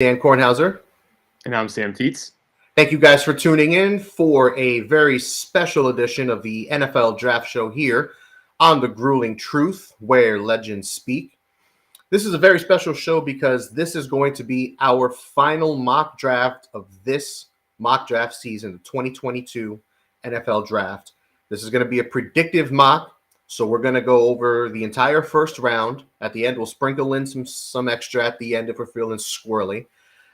Dan Kornhauser. And I'm Sam Teets. Thank you guys for tuning in for a very special edition of the NFL Draft Show here on The Grueling Truth, where legends speak. This is a very special show because this is going to be our final mock draft of this mock draft season, the 2022 NFL Draft. This is going to be a predictive mock, so we're going to go over the entire first round. At the end, we'll sprinkle in some extra at the end if we're feeling squirrely.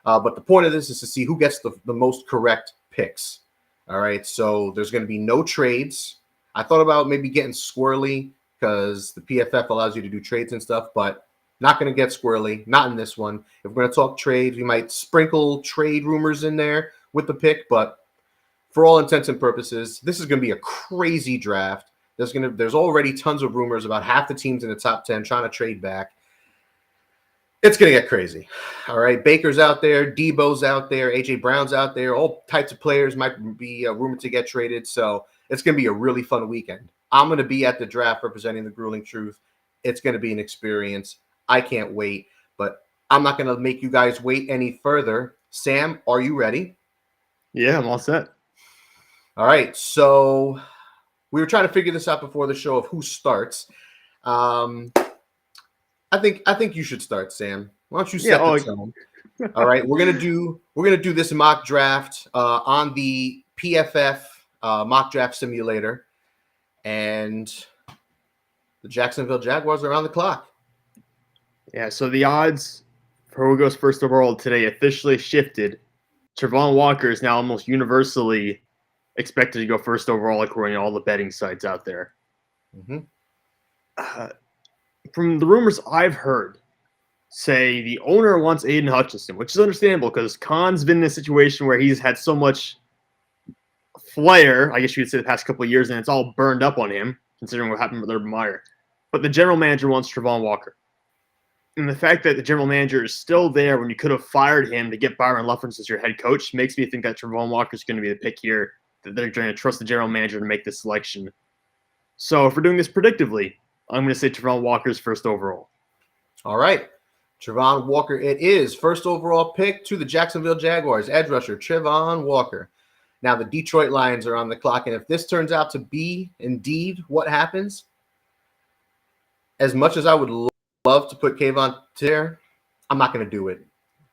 But the point of this is to see who gets the most correct picks. All right, so there's going to be no trades. I thought about maybe getting squirrely because the PFF allows you to do trades and stuff, but not going to get squirrely, not in this one. If we're going to talk trades, we might sprinkle trade rumors in there with the pick, but for all intents and purposes, this is going to be a crazy draft. There's already tons of rumors about half the teams in the top 10 trying to trade back. It's going to get crazy. All right. Baker's out there. Debo's out there. A.J. Brown's out there. All types of players might be rumored to get traded. So it's going to be a really fun weekend. I'm going to be at the draft representing the Grueling Truth. It's going to be an experience. I can't wait. But I'm not going to make you guys wait any further. Sam, are you ready? Yeah, I'm all set. All right. So we were trying to figure this out before the show of who starts. I think you should start, Sam. Why don't you set the tone? All right, we're gonna do this mock draft on the PFF mock draft simulator, and the Jacksonville Jaguars are on the clock. Yeah, so the odds for who goes first overall today officially shifted. Travon Walker is now almost universally expected to go first overall according to all the betting sites out there. Mm-hmm. From the rumors I've heard, say the owner wants Aiden Hutchinson, which is understandable because Khan's been in a situation where he's had so much flair, I guess you could say, the past couple of years, and it's all burned up on him, considering what happened with Urban Meyer. But the general manager wants Travon Walker. And the fact that the general manager is still there when you could have fired him to get Byron Leftwich as your head coach makes me think that Travon Walker is going to be the pick here, that they're going to trust the general manager to make this selection. So if we're doing this predictively, I'm going to say Travon Walker's first overall. All right. Travon Walker, it is. First overall pick to the Jacksonville Jaguars, edge rusher Travon Walker. Now the Detroit Lions are on the clock, and if this turns out to be indeed what happens, as much as I would love to put Kayvon there, I'm not going to do it.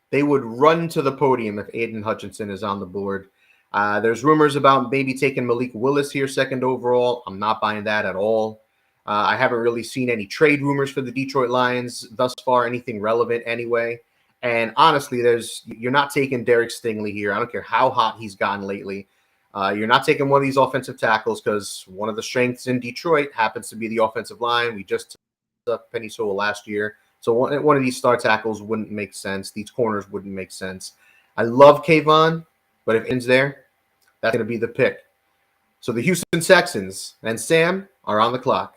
They would run to the podium if Aiden Hutchinson is on the board. There's rumors about maybe taking Malik Willis here second overall. I'm not buying that at all. I haven't really seen any trade rumors for the Detroit Lions thus far, anything relevant anyway. And honestly, you're not taking Derek Stingley here. I don't care how hot he's gotten lately. You're not taking one of these offensive tackles because one of the strengths in Detroit happens to be the offensive line. We just took up Penny Sewell last year. So one of these star tackles wouldn't make sense. These corners wouldn't make sense. I love Kayvon, but if Aden's there, that's going to be the pick. So the Houston Texans and Sam are on the clock.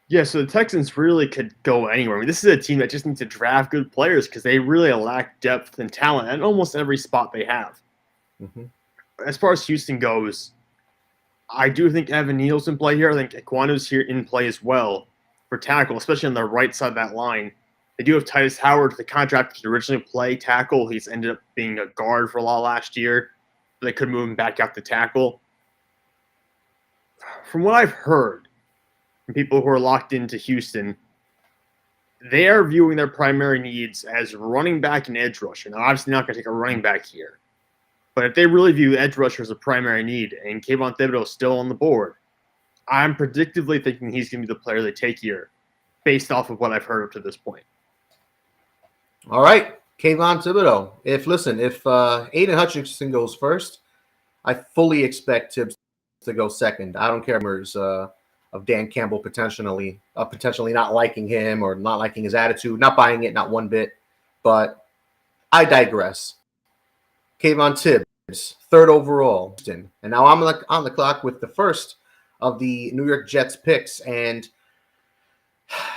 Yeah, so the Texans really could go anywhere. I mean, this is a team that just needs to draft good players because they really lack depth and talent at almost every spot they have. Mm-hmm. As far as Houston goes, I do think Evan Neal's in play here. I think Ekwano's here in play as well for tackle, especially on the right side of that line. They do have Titus Howard, the contract to originally play tackle. He's ended up being a guard for a lot last year. They could move him back out to tackle. From what I've heard, from people who are locked into Houston, they are viewing their primary needs as running back and edge rusher. Now, obviously not going to take a running back here. But if they really view edge rusher as a primary need and Kayvon Thibodeau is still on the board, I'm predictively thinking he's going to be the player they take here based off of what I've heard up to this point. All right, Kayvon Thibodeau. If Aiden Hutchinson goes first, I fully expect Tibbs to go second. I don't care of Dan Campbell potentially not liking him or not liking his attitude, not buying it, not one bit. But I digress. Kayvon Tibbs, third overall. And now I'm on the clock with the first of the New York Jets picks. And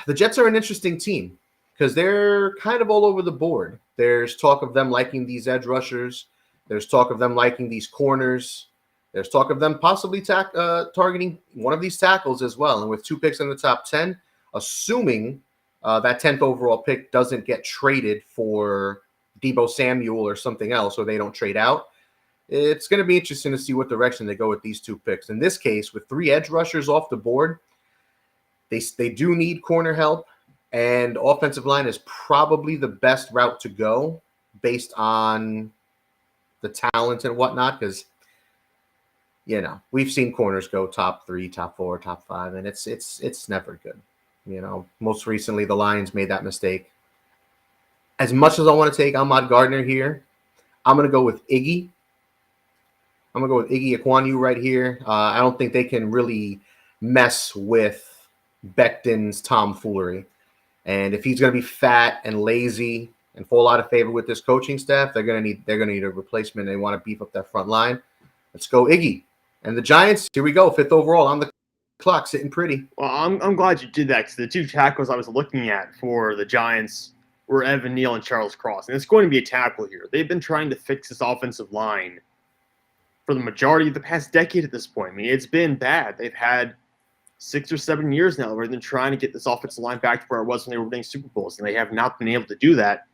the Jets are an interesting team because they're kind of all over the board. There's talk of them liking these edge rushers. There's talk of them liking these corners. There's talk of them possibly targeting one of these tackles as well. And with 2 picks in the top 10, assuming that 10th overall pick doesn't get traded for Debo Samuel or something else, or they don't trade out. It's going to be interesting to see what direction they go with these two picks. In this case, with 3 edge rushers off the board, they do need corner help, and offensive line is probably the best route to go based on the talent and whatnot, because we've seen corners go top 3, top 4, top 5, and it's never good. Most recently the Lions made that mistake. As much as I want to take Ahmad Gardner here, I'm going to go with Iggy. I'm going to go with Iggy Ekwonu right here. I don't think they can really mess with Becton's tomfoolery. And if he's going to be fat and lazy and fall out of favor with this coaching staff, they're going to need a replacement. They want to beef up that front line. Let's go Iggy. And the Giants, here we go, 5th overall on the clock, sitting pretty. Well, I'm glad you did that, because the 2 tackles I was looking at for the Giants were Evan Neal and Charles Cross. And it's going to be a tackle here. They've been trying to fix this offensive line for the majority of the past decade at this point. I mean, it's been bad. They've had 6 or 7 years now where they've been trying to get this offensive line back to where it was when they were winning Super Bowls, and they have not been able to do that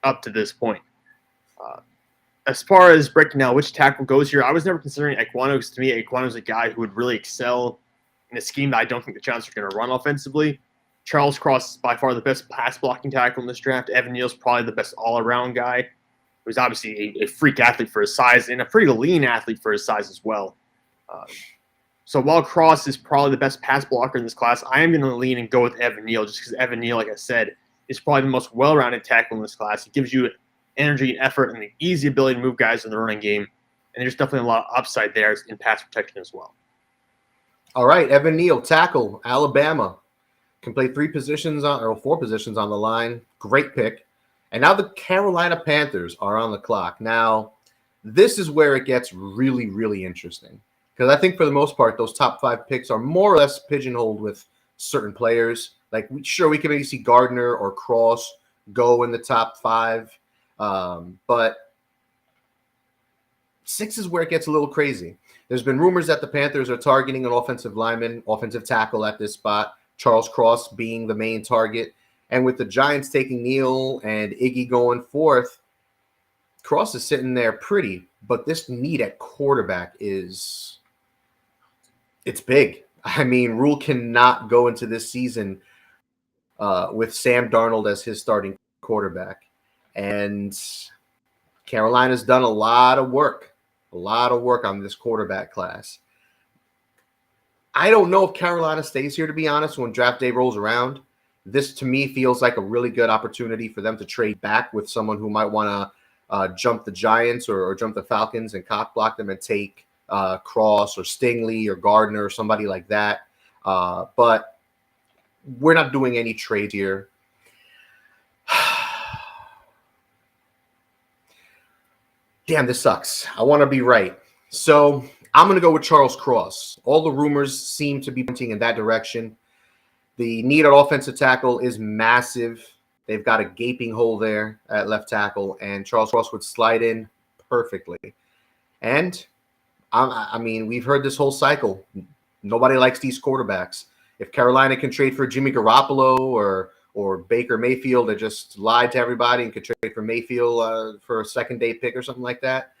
up to this point. As far as breaking down which tackle goes here, I was never considering Ekwonu, because to me, Ekwonu is a guy who would really excel in a scheme that I don't think the Giants are going to run offensively. Charles Cross is by far the best pass-blocking tackle in this draft. Evan Neal's probably the best all-around guy, who's obviously a freak athlete for his size and a pretty lean athlete for his size as well. So while Cross is probably the best pass blocker in this class, I am going to lean and go with Evan Neal, just because Evan Neal, like I said, is probably the most well-rounded tackle in this class. He gives you energy and effort and the easy ability to move guys in the running game, and there's definitely a lot of upside there in pass protection as well. All right, Evan Neal, tackle, Alabama. Can play 4 positions on the line. Great pick. And now the Carolina Panthers are on the clock. Now, this is where it gets really, really interesting, because I think for the most part, those top 5 picks are more or less pigeonholed with certain players. Like, sure, we can maybe see Gardner or Cross go in the top 5, but 6 is where it gets a little crazy. There's been rumors that the Panthers are targeting an offensive tackle at this spot, Charles Cross being the main target. And with the Giants taking Neal and Iggy going 4th, Cross is sitting there pretty, but this need at quarterback it's big. I mean, Rule cannot go into this season with Sam Darnold as his starting quarterback. And Carolina's done a lot of work on this quarterback class. I don't know if Carolina stays here, to be honest, when draft day rolls around. This, to me, feels like a really good opportunity for them to trade back with someone who might want to jump the Giants or jump the Falcons and cock block them and take Cross or Stingley or Gardner or somebody like that. But we're not doing any trades here. Damn, this sucks. I want to be right. So I'm going to go with Charles Cross. All the rumors seem to be pointing in that direction. The need at offensive tackle is massive. They've got a gaping hole there at left tackle, and Charles Cross would slide in perfectly. And, I mean, we've heard this whole cycle. Nobody likes these quarterbacks. If Carolina can trade for Jimmy Garoppolo or Baker Mayfield, that just lied to everybody and could trade for Mayfield for a second-day pick or something like that,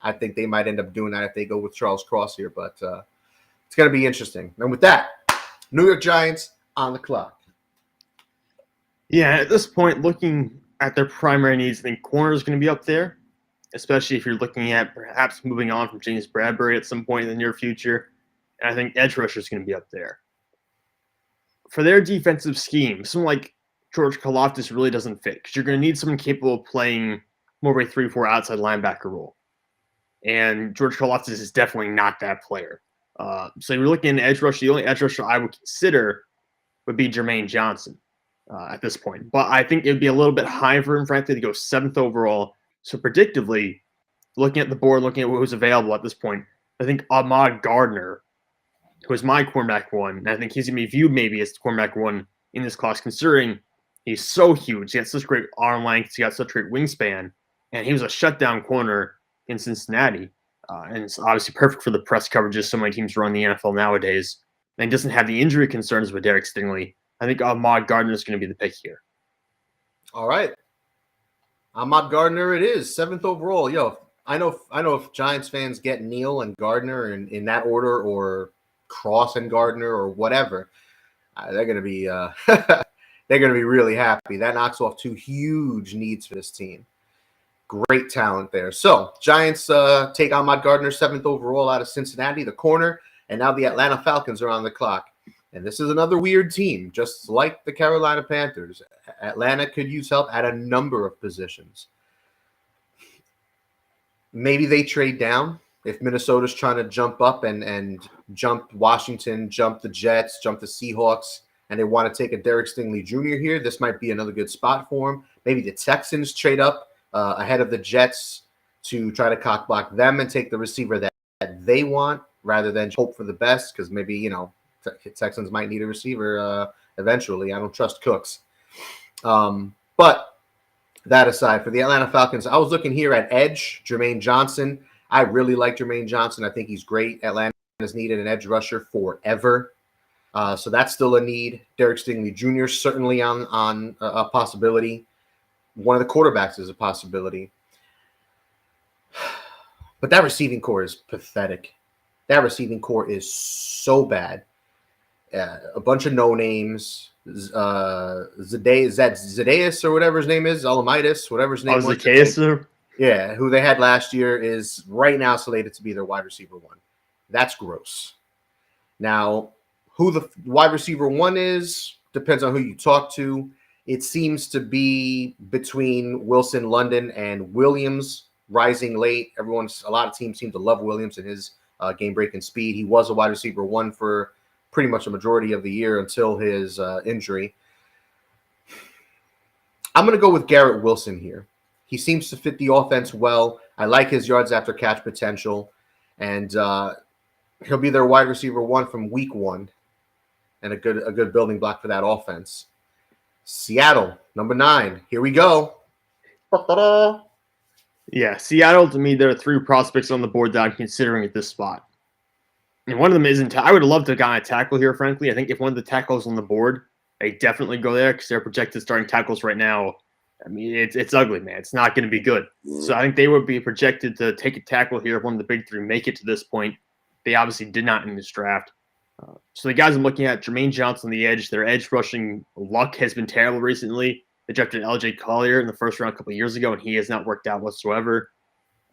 I think they might end up doing that if they go with Charles Cross here. But it's going to be interesting. And with that, New York Giants on the clock. Yeah, at this point, looking at their primary needs, I think corner is going to be up there, especially if you're looking at perhaps moving on from James Bradbury at some point in the near future. And I think edge rusher is going to be up there. For their defensive scheme, someone like George Karlaftis really doesn't fit, because you're going to need someone capable of playing more of a 3-4 outside linebacker role. And George Karlaftis is definitely not that player. So you're looking at edge rusher. The only edge rusher I would consider would be Jermaine Johnson at this point. But I think it would be a little bit high for him, frankly, to go 7th overall. So predictably, looking at the board, looking at who's available at this point, I think Ahmad Gardner, who is my cornerback 1, and I think he's going to be viewed maybe as the cornerback 1 in this class, considering he's so huge. He got such great arm length. He got such great wingspan. And he was a shutdown corner in Cincinnati. And it's obviously perfect for the press coverages so many teams run the NFL nowadays. And he doesn't have the injury concerns with Derek Stingley. I think Ahmad Gardner is going to be the pick here. All right. Ahmad Gardner it is, 7th overall. Yo, I know if Giants fans get Neal and Gardner in that order, or Cross and Gardner or whatever, they're gonna be they're gonna be really happy. That knocks off 2 huge needs for this team. Great talent there. So Giants take Ahmad Gardner, 7th overall out of Cincinnati, the corner, and now the Atlanta Falcons are on the clock. And this is another weird team, just like the Carolina Panthers. Atlanta could use help at a number of positions. Maybe they trade down if Minnesota's trying to jump up and jump Washington, jump the Jets, jump the Seahawks, and they want to take a Derek Stingley Jr. here. This might be another good spot for him. Maybe the Texans trade up ahead of the Jets to try to cock block them and take the receiver that they want rather than hope for the best, because maybe, Texans might need a receiver eventually. I don't trust Cooks. But that aside, for the Atlanta Falcons, I was looking here at edge, Jermaine Johnson. I really like Jermaine Johnson. I think he's great. Atlanta has needed an edge rusher forever. So that's still a need. Derek Stingley Jr. certainly on a possibility. One of the quarterbacks is a possibility. But that receiving core is pathetic. That receiving core is so bad. A bunch of no names. Zadeus or whatever his name is, Alamitis, whatever his name was. Zacchaeus? Yeah, who they had last year is right now slated to be their wide receiver 1. That's gross. Now, who the wide receiver 1 is depends on who you talk to. It seems to be between Wilson, London, and Williams, rising late. A lot of teams seem to love Williams and his game-breaking speed. He was a wide receiver 1 for pretty much a majority of the year until his injury. I'm going to go with Garrett Wilson here. He seems to fit the offense well. I like his yards after catch potential, and he'll be their wide receiver 1 from week 1, and a good building block for that offense. Seattle, number 9. Here we go. Yeah, Seattle, to me, there are 3 prospects on the board that I'm considering at this spot. And one of them isn't. I would have loved to have gotten a tackle here, frankly. I think if one of the tackles on the board, they definitely go there because they're projected starting tackles right now. I mean, it's ugly, man. It's not going to be good. So I think they would be projected to take a tackle here if one of the big 3 make it to this point. They obviously did not in this draft. So the guys I'm looking at, Jermaine Johnson, the edge. Their edge rushing luck has been terrible recently. They drafted L.J. Collier in the first round a couple of years ago, and he has not worked out whatsoever.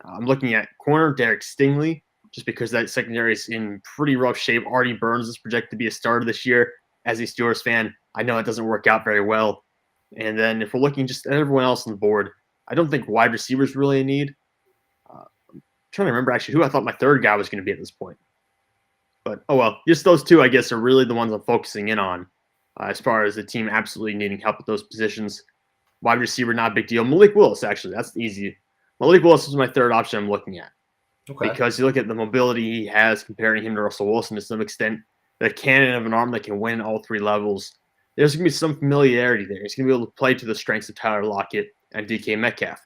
I'm looking at corner, Derek Stingley, just because that secondary is in pretty rough shape. Artie Burns is projected to be a starter this year. As a Steelers fan, I know it doesn't work out very well. And then if we're looking just at everyone else on the board, I don't think wide receivers really a need. I'm trying to remember actually who I thought my third guy was going to be at this point. But, oh well, just those 2, I guess, are really the ones I'm focusing in on as far as the team absolutely needing help at those positions. Wide receiver, not a big deal. Malik Willis, actually, that's easy. Malik Willis is my third option I'm looking at. Okay. Because you look at the mobility he has, comparing him to Russell Wilson to some extent, the cannon of an arm that can win all 3 levels. There's going to be some familiarity there. He's going to be able to play to the strengths of Tyler Lockett and DK Metcalf.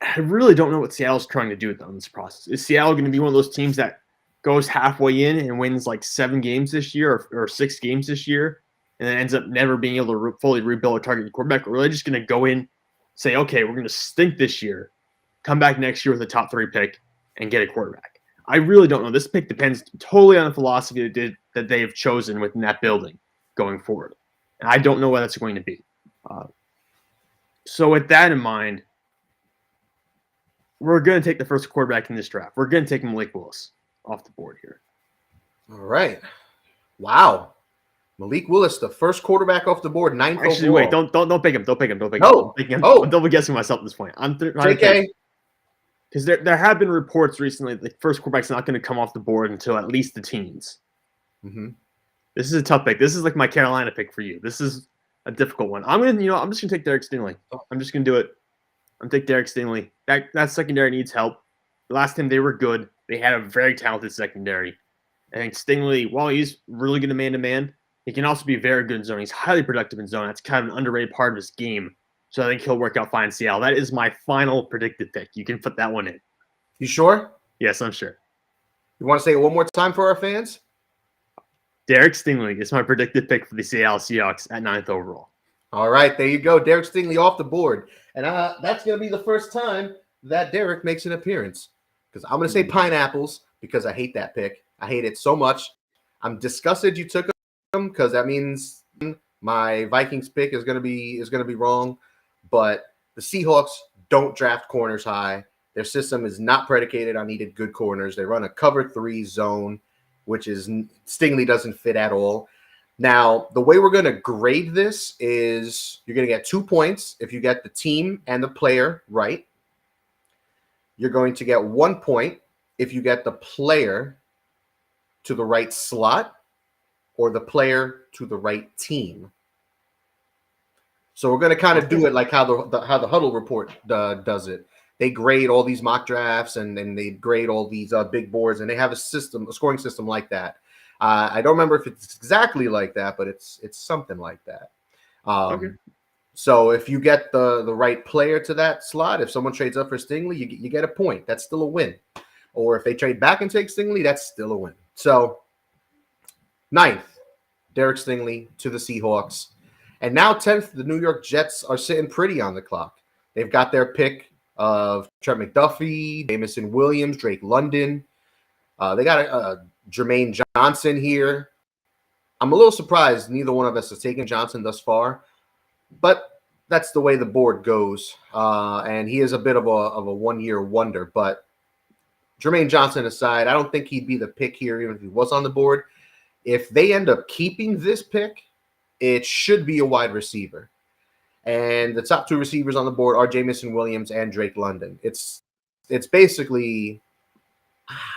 I really don't know what Seattle's trying to do with them in this process. Is Seattle going to be one of those teams that goes halfway in and wins like 7 games this year or 6 games this year and then ends up never being able to fully rebuild a target quarterback? Or are they just going to go in, say, okay, we're going to stink this year, come back next year with a top 3 pick and get a quarterback? I really don't know. This pick depends totally on the philosophy that they have chosen within that building going forward. And I don't know what that's going to be. So with that in mind, we're going to take the first quarterback in this draft. We're going to take Malik Willis off the board here. All right. Wow. Malik Willis, the first quarterback off the board, 9th Actually, overall. wait, don't pick him. Don't pick him. Don't pick him. Oh. I'm double guessing myself at this point. I'm JK. Because there have been reports recently that the first quarterback's not going to come off the board until at least the teens. Mm-hmm. This is a tough pick. This is like my Carolina pick for you. This is a difficult one. I'm just gonna take Derek Stingley. I'm just gonna do it. I'm gonna take Derek Stingley. That secondary needs help. The last time they were good, they had a very talented secondary. I think Stingley, while he's really good at man-to-man, he can also be very good in zone. He's highly productive in zone. That's kind of an underrated part of his game. So I think he'll work out fine in Seattle. That is my final predicted pick. You can put that one in. You sure? Yes, I'm sure. You want to say it one more time for our fans? Derek Stingley is my predicted pick for the Seattle Seahawks at 9th overall. All right, there you go. Derek Stingley off the board. And that's going to be the first time that Derek makes an appearance. Because I'm going to say pineapples because I hate that pick. I hate it so much. I'm disgusted you took him because that means my Vikings pick is going to be wrong. But the Seahawks don't draft corners high. Their system is not predicated on needed good corners. They run a cover 3 zone, which is Stingley doesn't fit at all. Now, the way we're going to grade this is you're going to get 2 points if you get the team and the player right. You're going to get 1 point if you get the player to the right slot or the player to the right team. So we're going to kind of do it like how the Huddle Report does it. They grade all these mock drafts and they grade all these big boards, and they have a scoring system like that. I don't remember if it's exactly like that, but it's something like that. Okay. So if you get the right player to that slot, if someone trades up for Stingley, you get a point. That's still a win. Or if they trade back and take Stingley, that's still a win. So 9th, Derek Stingley to the Seahawks. And now 10th, the New York Jets are sitting pretty on the clock. They've got their pick of Trent McDuffie, Jameson Williams, Drake London. They got Jermaine Johnson here. I'm a little surprised neither one of us has taken Johnson thus far, but that's the way the board goes. And he is a bit of a one-year wonder. But Jermaine Johnson aside, I don't think he'd be the pick here even if he was on the board. If they end up keeping this pick, it should be a wide receiver. And the top 2 receivers on the board are Jameson Williams and Drake London. It's basically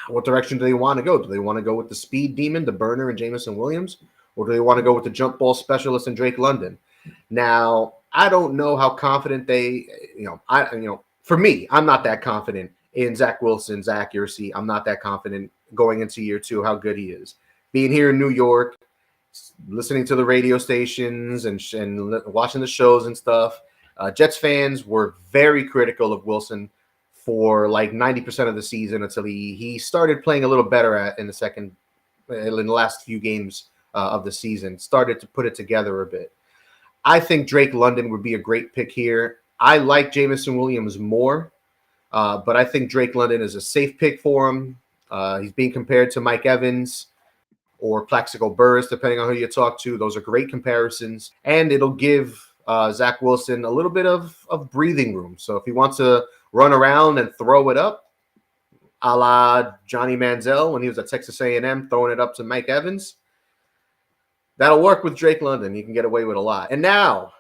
what direction do they want to go? Do they want to go with the speed demon, the burner, and Jameson Williams? Or do they want to go with the jump ball specialist and Drake London? Now, I don't know how confident they, for me, I'm not that confident in Zach Wilson's accuracy. I'm not that confident going into year 2 how good he is. Being here in New York, listening to the radio stations and watching the shows and stuff, Jets fans were very critical of Wilson for like 90% of the season until he started playing a little better in the last few games of the season, started to put it together a bit. I think Drake London would be a great pick here. I like Jameson Williams more, but I think Drake London is a safe pick for him. He's being compared to Mike Evans or Plaxico Burress, depending on who you talk to. Those are great comparisons. And it'll give Zach Wilson a little bit of breathing room. So if he wants to run around and throw it up, a la Johnny Manziel when he was at Texas A&M, throwing it up to Mike Evans, that'll work with Drake London. You can get away with a lot. And now,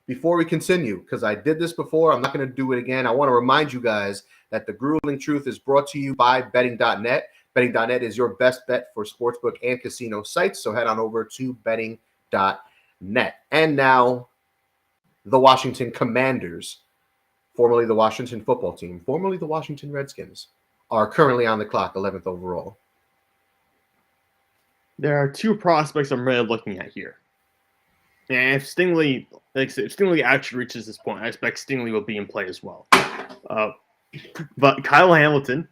before we continue, because I did this before, I'm not going to do it again. I want to remind you guys that The Grueling Truth is brought to you by betting.net. Betting.net is your best bet for sportsbook and casino sites, so head on over to betting.net. And now, the Washington Commanders, formerly the Washington football team, formerly the Washington Redskins, are currently on the clock, 11th overall. There are 2 prospects I'm really looking at here. And if Stingley actually reaches this point, I expect Stingley will be in play as well. But Kyle Hamilton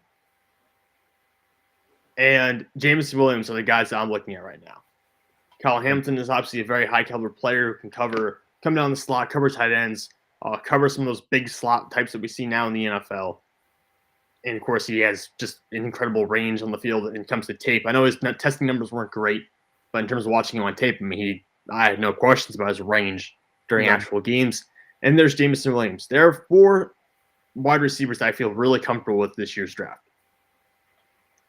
and Jameson Williams are the guys that I'm looking at right now. Kyle Hamilton is obviously a very high-caliber player who can come down the slot, cover tight ends, cover some of those big slot types that we see now in the NFL. And, of course, he has just an incredible range on the field when it comes to tape. I know his testing numbers weren't great, but in terms of watching him on tape, I had no questions about his range during actual games. And there's Jameson Williams. There are 4 wide receivers that I feel really comfortable with this year's draft.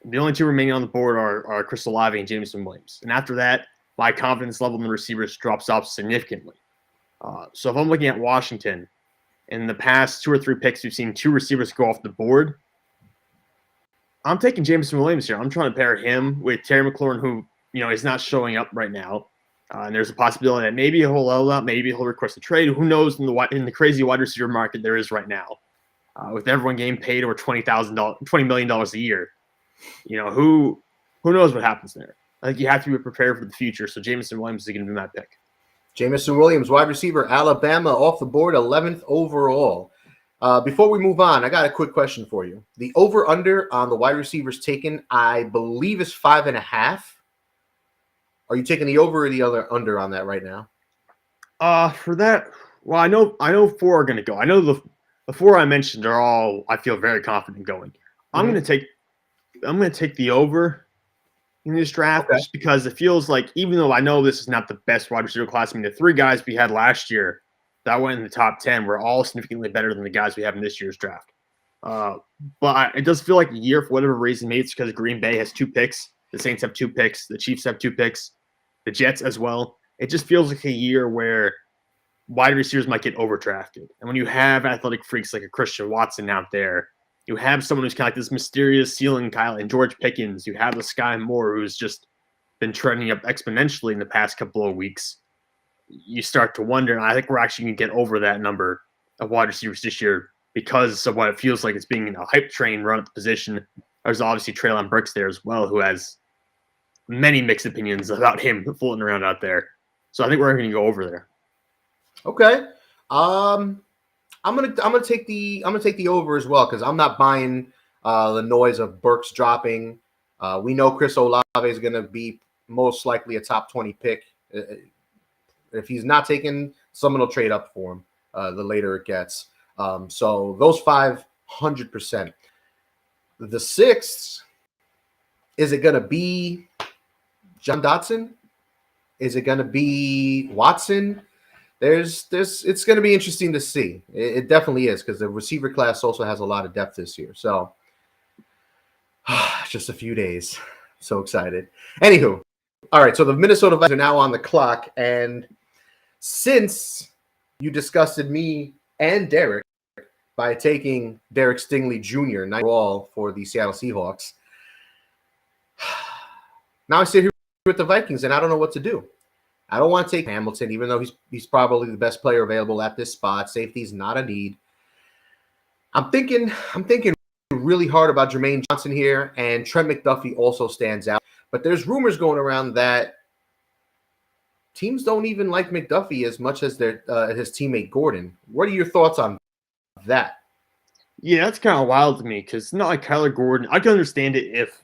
The only 2 remaining on the board are Chris Olave and Jameson Williams. And after that, my confidence level in the receivers drops off significantly. So if I'm looking at Washington, in the past 2 or 3 picks, we've seen 2 receivers go off the board. I'm taking Jameson Williams here. I'm trying to pair him with Terry McLaurin, who is not showing up right now. And there's a possibility that maybe he'll hold out, maybe he'll request a trade. Who knows in the crazy wide receiver market there is right now, with everyone getting paid over $20 million a year. Who knows what happens there? I think you have to be prepared for the future. So Jameson Williams is going to be that pick. Jameson Williams, wide receiver, Alabama, off the board, 11th overall. Before we move on, I got a quick question for you. The over-under on the wide receivers taken, I believe, is 5.5. Are you taking the over or the other under on that right now? For that, well, I know four are going to go. I know the four I mentioned are all I feel very confident going. I'm Mhm. going to take the over in this draft Okay. just because it feels like, even though I know this is not the best wide receiver class, I mean, the three guys we had last year that went in the top 10 were all significantly better than the guys we have in this year's draft. Uh, but it does feel like a year, for whatever reason, maybe it's because Green Bay has 2 picks, the Saints have 2 picks, the Chiefs have 2 picks, the Jets as well. It just feels like a year where wide receivers might get overdrafted. And when you have athletic freaks like a Christian Watson out there, you have someone who's kind of like this mysterious ceiling Kyle and George Pickens. You have the Sky Moore, who's just been trending up exponentially in the past couple of weeks. You start to wonder, and I think we're actually going to get over that number of wide receivers this year because of what it feels like it's being a hype train run at the position. There's obviously Treylon Burks there as well, who has many mixed opinions about him floating around out there. So I think we're going to go over there. Okay. I'm gonna take the over as well because I'm not buying the noise of Burks dropping. We know Chris Olave is gonna be most likely a top 20 pick. If he's not taken, someone will trade up for him. The later it gets. So those 500%. The sixth, is it gonna be John Dotson? Is it gonna be Watson? It's going to be interesting to see. It definitely is because the receiver class also has a lot of depth this year. So just a few days. So excited. Anywho, all right. So the Minnesota Vikings are now on the clock. And since you disgusted me and Derek by taking Derek Stingley Jr. 9th overall for the Seattle Seahawks, now I sit here with the Vikings and I don't know what to do. I don't want to take Hamilton, even though he's probably the best player available at this spot. Safety's not a need. I'm thinking really hard about Jermaine Johnson here, and Trent McDuffie also stands out. But there's rumors going around that teams don't even like McDuffie as much as his teammate Gordon. What are your thoughts on that? Yeah, that's kind of wild to me because it's not like Kyler Gordon. I can understand it if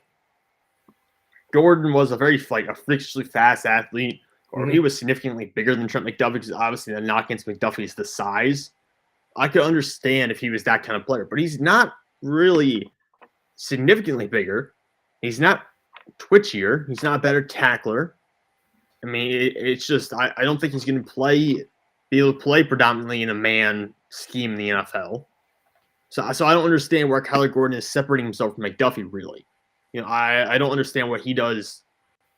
Gordon was a freakishly fast athlete, or he was significantly bigger than Trent McDuffie, because obviously the knock against McDuffie is the size. I could understand if he was that kind of player, but he's not really significantly bigger. He's not twitchier. He's not a better tackler. I mean, it's just I don't think he's going to be able to play predominantly in a man scheme in the NFL. So I don't understand where Kyler Gordon is separating himself from McDuffie, really. I don't understand what he does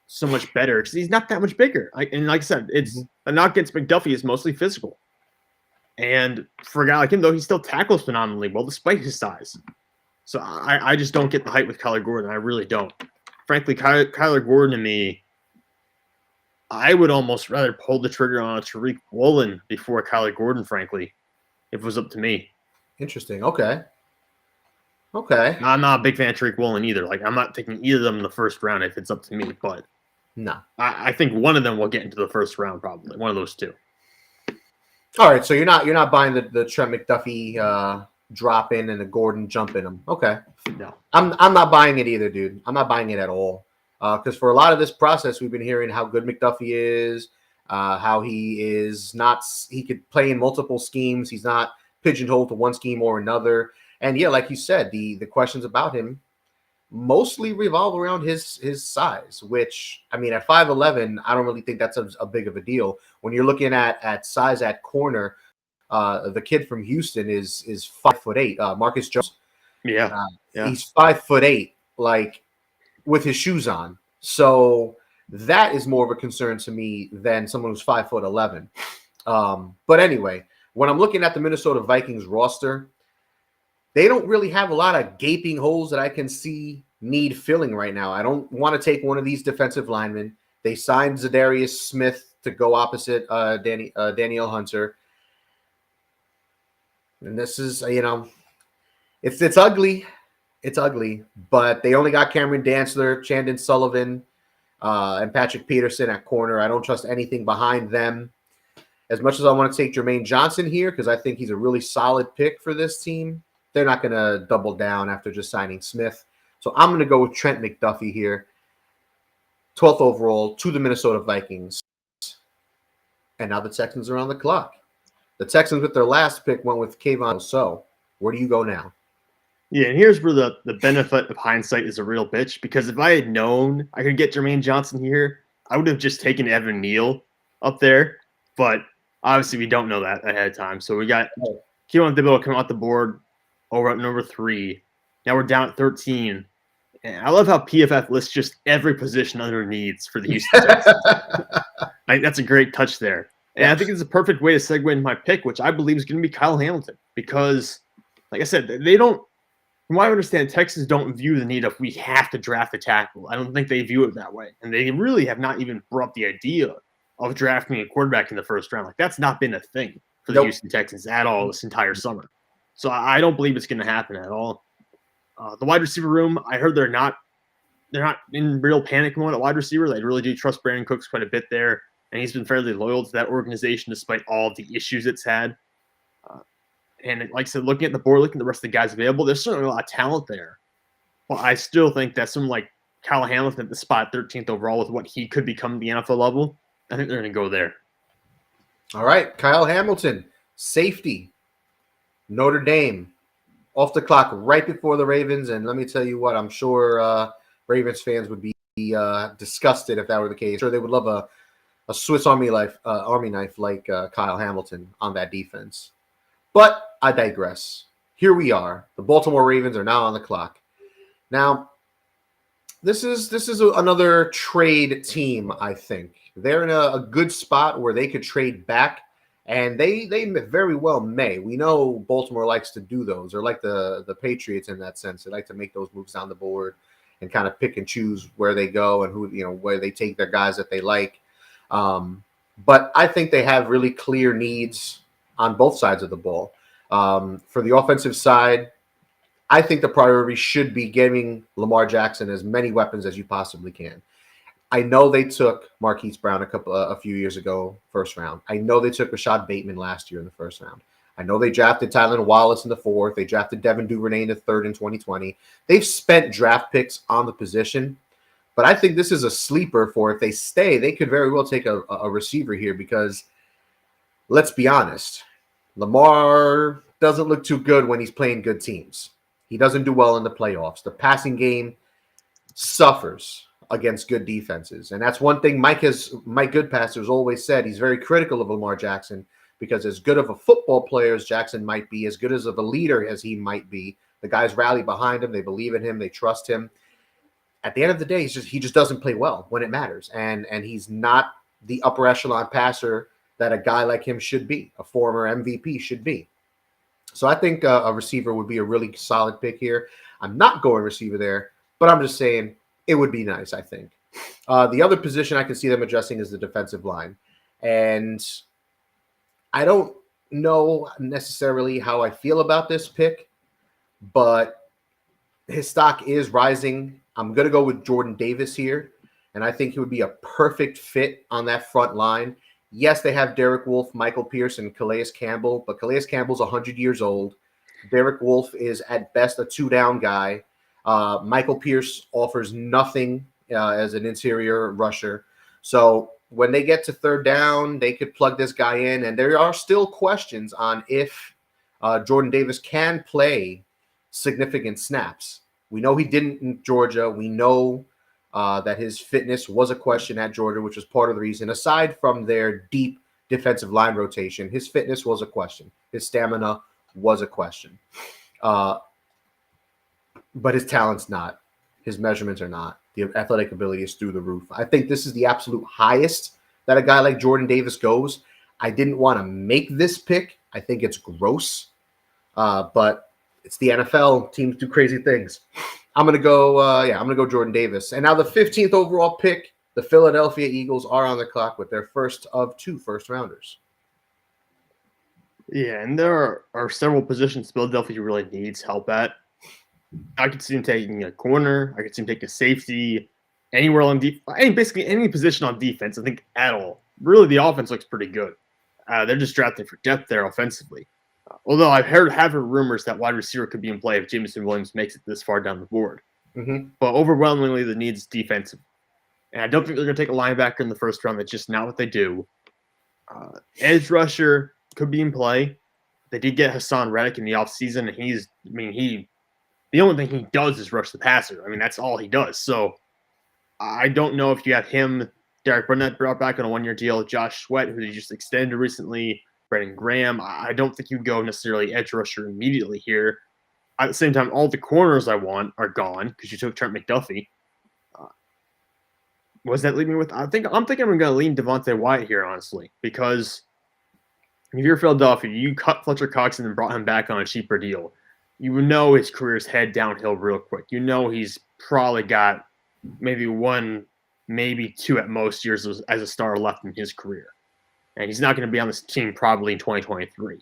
so much better because he's not that much bigger. And like I said, it's a knock against McDuffie is mostly physical. And for a guy like him, though, he still tackles phenomenally well despite his size. So I just don't get the hype with Kyler Gordon. I really don't. Frankly, Kyler Gordon to me, I would almost rather pull the trigger on a Tariq Woolen before Kyler Gordon, frankly, if it was up to me. Interesting. Okay. I'm not a big fan of Tariq Woolen either. Like, I'm not taking either of them in the first round if it's up to me, but no. I think one of them will get into the first round, probably. One of those two. All right, so you're not buying the Trent McDuffie drop in and the Gordon jump in him. Okay. No. I'm not buying it either, dude. I'm not buying it at all. Because for a lot of this process, we've been hearing how good McDuffie is, how he could play in multiple schemes. He's not pigeonholed to one scheme or another. And yeah, like you said, the questions about him mostly revolve around his size, which, I mean, at 5'11", I don't really think that's a big of a deal. When you're looking at size at corner, the kid from Houston is 5'8". Marcus Jones. Yeah. He's 5'8", like with his shoes on. So that is more of a concern to me than someone who's 5'11". But anyway, when I'm looking at the Minnesota Vikings roster, they don't really have a lot of gaping holes that I can see need filling right now. I don't want to take one of these defensive linemen. They signed Zadarius Smith to go opposite Danielle Hunter. And this is, it's ugly. It's ugly. But they only got Cameron Dantzler, Chandon Sullivan, and Patrick Peterson at corner. I don't trust anything behind them. As much as I want to take Jermaine Johnson here, because I think he's a really solid pick for this team, they're not going to double down after just signing Smith. So I'm going to go with Trent McDuffie here, 12th overall to the Minnesota Vikings. And now the Texans are on the clock. The Texans with their last pick went with Kayvon. So where do you go now? Yeah, and here's where the benefit of hindsight is a real bitch, because if I had known I could get Jermaine Johnson here, I would have just taken Evan Neal up there. But obviously we don't know that ahead of time. So we got Keelan Thibodeau coming off the board over at number 3. Now we're down at 13. And I love how PFF lists just every position under needs for the Houston Texans. That's a great touch there. And I think it's a perfect way to segue into my pick, which I believe is going to be Kyle Hamilton. Because, like I said, they don't, from what I understand, Texans don't view the need of we have to draft a tackle. I don't think they view it that way. And they really have not even brought up the idea of drafting a quarterback in the first round. Like, that's not been a thing for the Houston Texans at all this entire summer. So I don't believe it's going to happen at all. The wide receiver room, I heard they're not in real panic mode at wide receiver. They really do trust Brandon Cooks quite a bit there, and he's been fairly loyal to that organization despite all of the issues it's had. And like I said, looking at the board, looking at the rest of the guys available, there's certainly a lot of talent there. But I still think that someone like Kyle Hamilton at the spot 13th overall with what he could become at the NFL level, I think they're going to go there. All right, Kyle Hamilton, safety, Notre Dame, off the clock right before the Ravens. And let me tell you what, I'm sure Ravens fans would be disgusted if that were the case. Sure, they would love a Swiss Army knife like Kyle Hamilton on that defense. But I digress. Here we are. The Baltimore Ravens are now on the clock. Now, this is another trade team, I think. They're in a good spot where they could trade back, and they very well may. We know Baltimore likes to do those. They're like the Patriots in that sense. They like to make those moves down the board and kind of pick and choose where they go and where they take their guys that they like. But I think they have really clear needs on both sides of the ball. For the offensive side, I think the priority should be giving Lamar Jackson as many weapons as you possibly can. I know they took Marquise Brown a few years ago, first round. I know they took Rashad Bateman last year in the first round. I know they drafted Tylan Wallace in the 4th. They drafted Devin Duvernay in the 3rd in 2020. They've spent draft picks on the position, but I think this is a sleeper for if they stay, they could very well take a receiver here because let's be honest, Lamar doesn't look too good when he's playing good teams. He doesn't do well in the playoffs. The passing game suffers against good defenses. And that's one thing Mike Goodpaster has always said. He's very critical of Lamar Jackson because as good of a football player as Jackson might be, as good as of a leader as he might be, the guys rally behind him. They believe in him. They trust him. At the end of the day, he just doesn't play well when it matters. And he's not the upper echelon passer that a guy like him should be, a former MVP should be. So I think a receiver would be a really solid pick here. I'm not going receiver there, but I'm just saying it would be nice, I think. The other position I can see them addressing is the defensive line. And I don't know necessarily how I feel about this pick, but his stock is rising. I'm going to go with Jordan Davis here, and I think he would be a perfect fit on that front line. Yes, they have Derek Wolfe, Michael Pierce, and Calais Campbell, but Calais Campbell's 100 years old. Derek Wolfe is at best a two-down guy. Michael Pierce offers nothing as an interior rusher. So when they get to third down, they could plug this guy in, and there are still questions on if Jordan Davis can play significant snaps. We know he didn't in Georgia. We know that his fitness was a question at Georgia, which was part of the reason. Aside from their deep defensive line rotation, his fitness was a question. His stamina was a question. But his talent's not. His measurements are not. The athletic ability is through the roof. I think this is the absolute highest that a guy like Jordan Davis goes. I didn't want to make this pick. I think it's gross. But it's the NFL. Teams do crazy things. I'm going to go Jordan Davis. And now the 15th overall pick, the Philadelphia Eagles are on the clock with their first of 2 first-rounders. Yeah, and there are several positions Philadelphia really needs help at. I could see him taking a corner. I could see him taking a safety, anywhere on basically any position on defense, I think, at all. Really, the offense looks pretty good. They're just drafting for depth there offensively. Although I've heard rumors that wide receiver could be in play if Jameson Williams makes it this far down the board. Mm-hmm. But overwhelmingly, the need's defensive. And I don't think they're going to take a linebacker in the first round. That's just not what they do. Edge rusher could be in play. They did get Hassan Reddick in the offseason, and the only thing he does is rush the passer. I mean, that's all he does. So I don't know if you have him, Derek Burnett brought back on a one-year deal, Josh Sweat, who they just extended recently, Brandon Graham. I don't think you go necessarily edge rusher immediately here. At the same time, all the corners I want are gone because you took Trent McDuffie. What does that leave me with? I'm thinking I'm going to lean Devontae Wyatt here, honestly, because if you're Philadelphia, you cut Fletcher Cox and then brought him back on a cheaper deal. You know his career's head downhill real quick. You know he's probably got maybe one, maybe two at most years as a star left in his career. And he's not going to be on this team probably in 2023.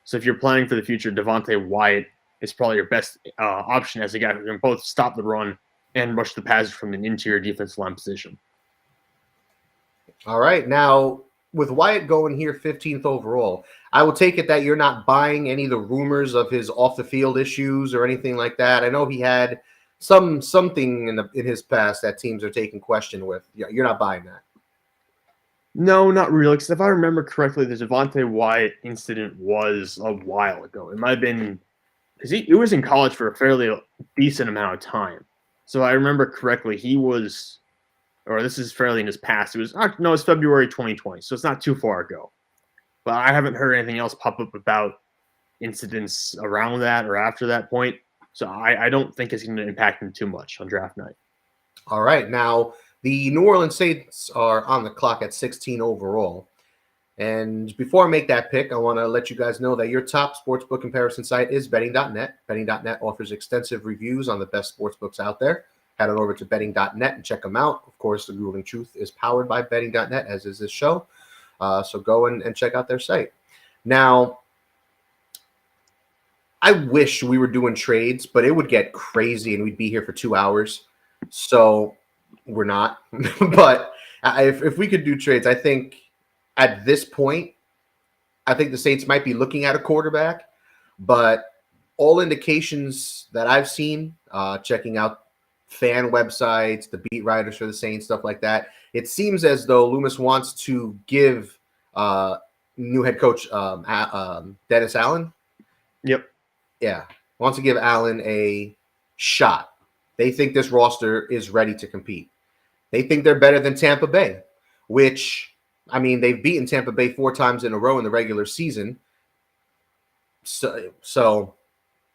So if you're planning for the future, Devontae Wyatt is probably your best option as a guy who can both stop the run and rush the passer from an interior defensive line position. All right. Now, with Wyatt going here 15th overall, I will take it that you're not buying any of the rumors of his off-the-field issues or anything like that. I know he had something in his past that teams are taking question with. Yeah, you're not buying that. No, not really. Because if I remember correctly, the Devontae Wyatt incident was a while ago. It might have been because he was in college for a fairly decent amount of time. So I remember correctly, he was, or this is fairly in his past. It's February 2020, so it's not too far ago. But I haven't heard anything else pop up about incidents around that or after that point. So I don't think it's going to impact him too much on draft night. All right. Now, the New Orleans Saints are on the clock at 16 overall. And before I make that pick, I want to let you guys know that your top sportsbook comparison site is betting.net. Betting.net offers extensive reviews on the best sportsbooks out there. Head on over to betting.net and check them out. Of course, The Grueling Truth is powered by betting.net, as is this show. So go and check out their site. Now, I wish we were doing trades, but it would get crazy and we'd be here for 2 hours. So we're not. But if we could do trades, I think at this point, I think the Saints might be looking at a quarterback. But all indications that I've seen, checking out fan websites, the beat writers for the Saints, stuff like that, it seems as though Loomis wants to give new head coach Dennis Allen. Yep. Yeah, wants to give Allen a shot. They think this roster is ready to compete. They think they're better than Tampa Bay, which, I mean, they've beaten Tampa Bay 4 times in a row in the regular season. So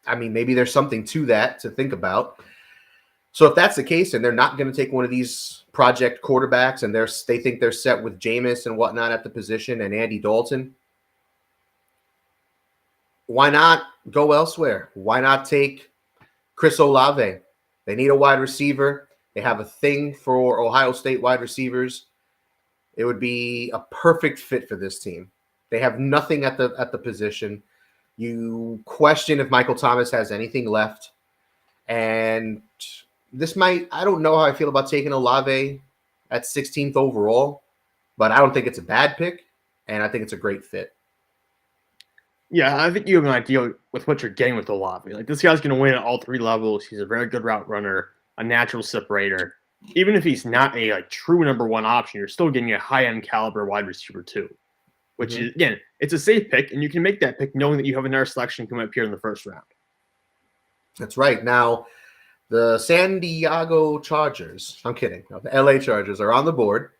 I mean, maybe there's something to that to think about. So if that's the case, and they're not going to take one of these project quarterbacks, and they think they're set with Jameis and whatnot at the position and Andy Dalton, why not go elsewhere? Why not take Chris Olave? They need a wide receiver. They have a thing for Ohio State wide receivers. It would be a perfect fit for this team. They have nothing at the position. You question if Michael Thomas has anything left. And I don't know how I feel about taking Olave at 16th overall, but I don't think it's a bad pick, and I think it's a great fit. Yeah, I think you have an idea with what you're getting with Olave. Like, this guy's going to win at all 3 levels. He's a very good route runner, a natural separator. Even if he's not a true number 1 option, you're still getting a high-end caliber wide receiver too, which is, again, it's a safe pick, and you can make that pick knowing that you have another selection coming up here in the first round. That's right. Now, the San Diego Chargers, I'm kidding, no, the LA Chargers are on the board,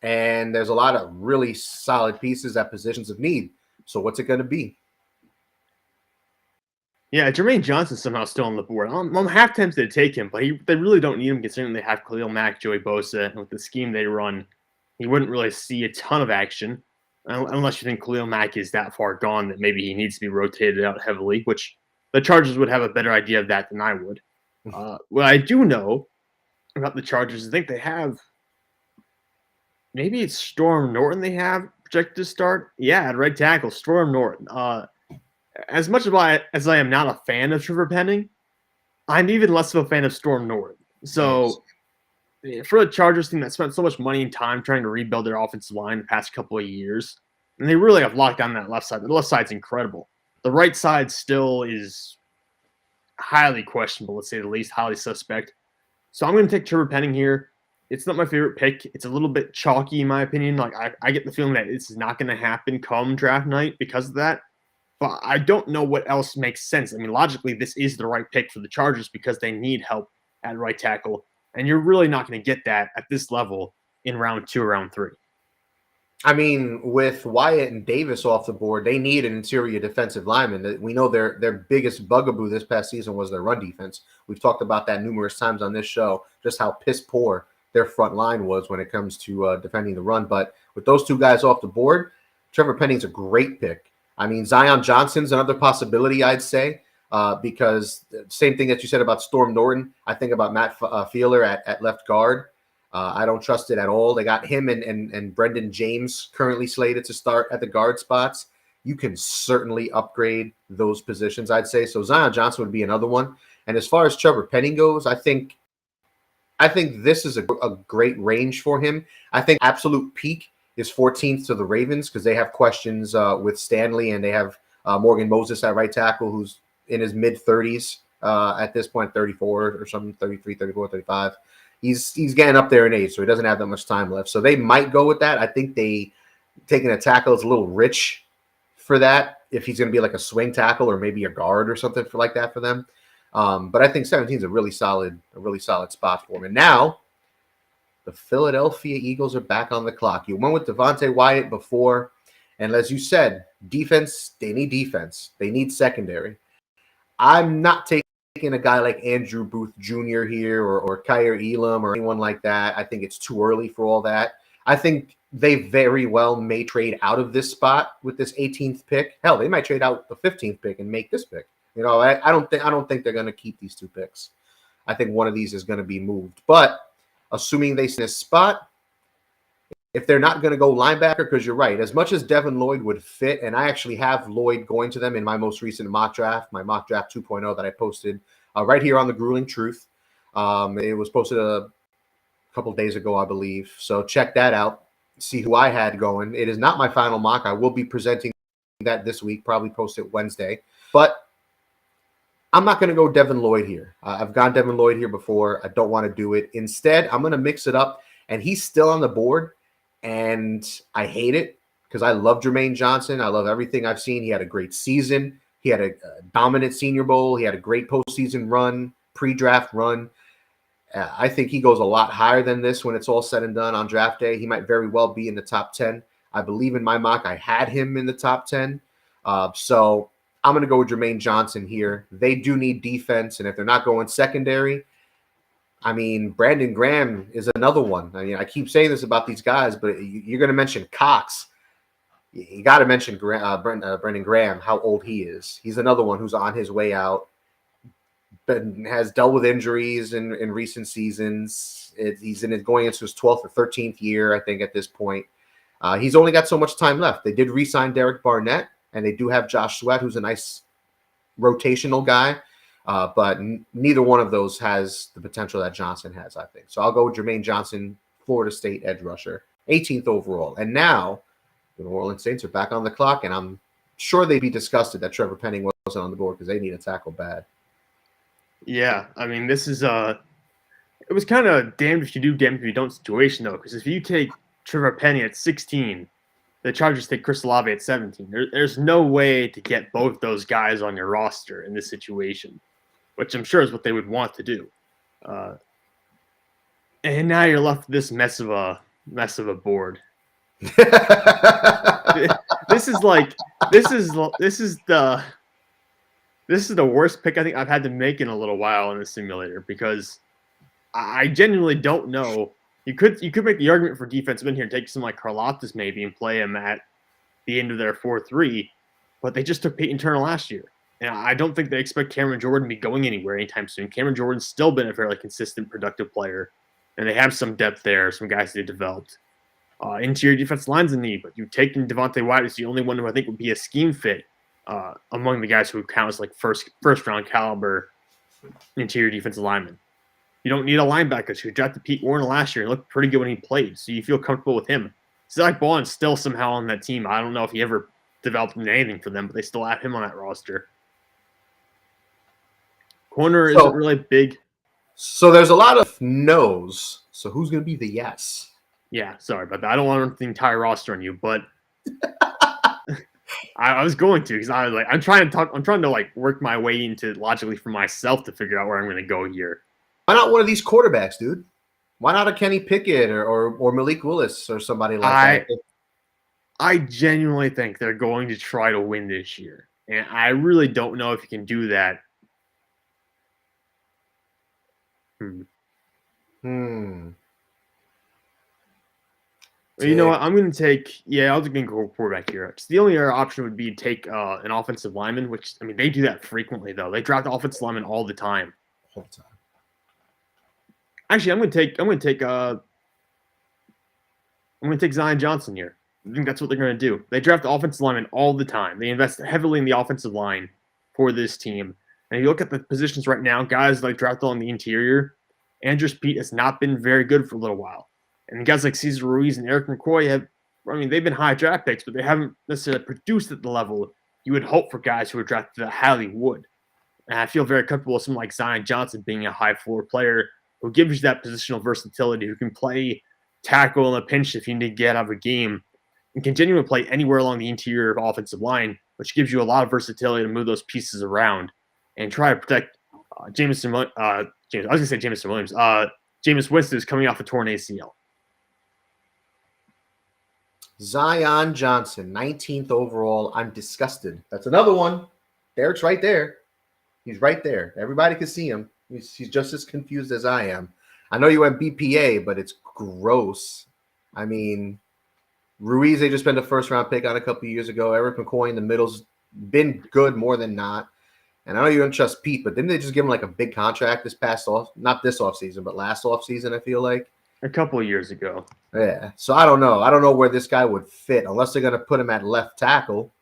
and there's a lot of really solid pieces at positions of need. So what's it going to be? Yeah, Jermaine Johnson's somehow still on the board. I'm half tempted to take him, but they really don't need him considering they have Khalil Mack, Joey Bosa, and with the scheme they run, he wouldn't really see a ton of action unless you think Khalil Mack is that far gone that maybe he needs to be rotated out heavily, which the Chargers would have a better idea of that than I would. What I do know about the Chargers, I think they have maybe it's Storm Norton they have projected to start. Yeah, at right tackle, Storm Norton. As much as I am not a fan of Trevor Penning, I'm even less of a fan of Storm Norton. So for the Chargers team that spent so much money and time trying to rebuild their offensive line the past couple of years, and they really have locked down that left side. The left side's incredible. The right side still is highly questionable, let's say the least, highly suspect. So I'm going to take Trevor Penning here. It's not my favorite pick. It's a little bit chalky in my opinion. Like I get the feeling that this is not going to happen come draft night because of that. But I don't know what else makes sense. I mean, logically, this is the right pick for the Chargers because they need help at right tackle. And you're really not going to get that at this level in round 2 or round 3. I mean, with Wyatt and Davis off the board, they need an interior defensive lineman. We know their biggest bugaboo this past season was their run defense. We've talked about that numerous times on this show, just how piss poor their front line was when it comes to defending the run. But with those two guys off the board, Trevor Penning's a great pick. I mean, Zion Johnson's another possibility, I'd say, because same thing that you said about Storm Norton. I think about Matt Feeler at left guard. I don't trust it at all. They got him and Brendan James currently slated to start at the guard spots. You can certainly upgrade those positions, I'd say. So Zion Johnson would be another one. And as far as Trevor Penning goes, I think this is a great range for him. I think absolute peak is 14th to the Ravens because they have questions with Stanley, and they have Morgan Moses at right tackle, who's in his mid-30s at this point, 34 or something, 33, 34, 35. He's getting up there in age, so he doesn't have that much time left. So they might go with that. I think taking a tackle is a little rich for that if he's going to be like a swing tackle or maybe a guard or something like that for them. But I think 17 is a really solid spot for him. And now the Philadelphia Eagles are back on the clock. You went with Devontae Wyatt before, and as you said, defense, they need defense. They need secondary. I'm not taking a guy like Andrew Booth Jr. here or Kyer Elam or anyone like that. I think it's too early for all that. I think they very well may trade out of this spot with this 18th pick. Hell, they might trade out the 15th pick and make this pick. You know, I don't think they're going to keep these two picks. I think one of these is going to be moved. But assuming they stay in this spot, if they're not going to go linebacker, because you're right, as much as Devin Lloyd would fit, and I actually have Lloyd going to them in my most recent mock draft, my mock draft 2.0 that I posted right here on the Grueling Truth. It was posted a couple days ago, I believe. So check that out. See who I had going. It is not my final mock. I will be presenting that this week, probably post it Wednesday. But I'm not going to go Devin Lloyd here. I've gone Devin Lloyd here before. I don't want to do it. Instead, I'm going to mix it up, and he's still on the board, and I hate it because I love Jermaine Johnson. I love everything I've seen. He had a great season. He had a dominant Senior Bowl. He had a great postseason run, pre-draft run. I think he goes a lot higher than this when it's all said and done on draft day. He might very well be in the top 10. I believe in my mock I had him in the top 10. So I'm going to go with Jermaine Johnson here. They do need defense, and if they're not going secondary, I mean, Brandon Graham is another one. I mean, I keep saying this about these guys, but you're going to mention Cox. You got to mention Brandon Graham, how old he is. He's another one who's on his way out, but has dealt with injuries in recent seasons. He's going into his 12th or 13th year, I think, at this point. He's only got so much time left. They did re-sign Derek Barnett, and they do have Josh Sweat, who's a nice rotational guy. But neither one of those has the potential that Johnson has, I think. So I'll go with Jermaine Johnson, Florida State edge rusher, 18th overall. And now the New Orleans Saints are back on the clock, and I'm sure they'd be disgusted that Trevor Penning wasn't on the board because they need a tackle bad. Yeah, I mean, this is it was kind of damned if you do, damned if you don't situation, though, because if you take Trevor Penning at 16, the Chargers take Chris Olave at 17. There's no way to get both those guys on your roster in this situation, which I'm sure is what they would want to do. And now you're left with this mess of a board. This is the worst pick I think I've had to make in a little while in the simulator because I genuinely don't know. You could make the argument for defensive in here and take some like Karlaftis maybe and play him at the end of their 4-3, but they just took Peyton Turner last year. And I don't think they expect Cameron Jordan to be going anywhere anytime soon. Cameron Jordan's still been a fairly consistent, productive player, and they have some depth there, some guys they developed. Interior defense line's in need, but you've taken Devontae Wyatt as the only one who I think would be a scheme fit among the guys who count as like first round caliber interior defensive linemen. You don't need a linebacker. So you drafted Pete Warner last year and looked pretty good when he played, so you feel comfortable with him. Zach Bond's still somehow on that team. I don't know if he ever developed into anything for them, but they still have him on that roster. Corner isn't really big. So there's a lot of no's. So who's going to be the yes? Yeah, sorry about that. I don't want the entire roster on you, but I was going to because I was like, I'm trying to like work my way into logically for myself to figure out where I'm going to go here. Why not one of these quarterbacks, dude? Why not a Kenny Pickett or Malik Willis or somebody like that? I genuinely think they're going to try to win this year, and I really don't know if you can do that. You know what? I'm going to take, I'll take a quarterback here. The only other option would be to take an offensive lineman, which, I mean, they do that frequently, though. They draft offensive linemen all the time. Actually, I'm going to take Zion Johnson here. I think that's what they're going to do. They draft offensive linemen all the time. They invest heavily in the offensive line for this team. And if you look at the positions right now, guys like drafted on the interior, Andrews Pete has not been very good for a little while. And guys like Cesar Ruiz and Eric McCoy they've been high draft picks, but they haven't necessarily produced at the level you would hope for guys who are drafted that highly would. And I feel very comfortable with someone like Zion Johnson being a high floor player who gives you that positional versatility, who can play tackle in a pinch if you need to get out of a game, and can genuinely play anywhere along the interior of offensive line, which gives you a lot of versatility to move those pieces around and try to protect Jameis Williams. Jameis Winston is coming off a torn ACL. Zion Johnson, 19th overall. I'm disgusted. That's another one. Derek's right there. He's right there. Everybody can see him. He's just as confused as I am. I know you went BPA, but it's gross. I mean, Ruiz, they just spent a first-round pick on a couple of years ago. Eric McCoy in the middle's been good more than not. And I know you don't trust Pete, but didn't they just give him like a big contract not this offseason, but last offseason, I feel like? A couple of years ago. Yeah. So I don't know. I don't know where this guy would fit unless they're going to put him at left tackle,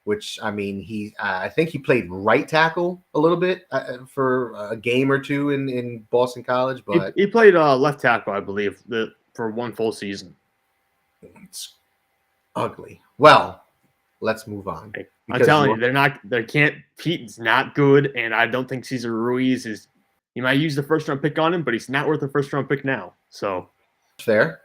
which, I mean, I think he played right tackle a little bit for a game or two in Boston College. But he played left tackle, I believe, for one full season. It's ugly. Well, let's move on. I'm telling you, Pete's not good, and I don't think Cesar Ruiz is. You might use the first-round pick on him, but he's not worth a first-round pick now. So fair.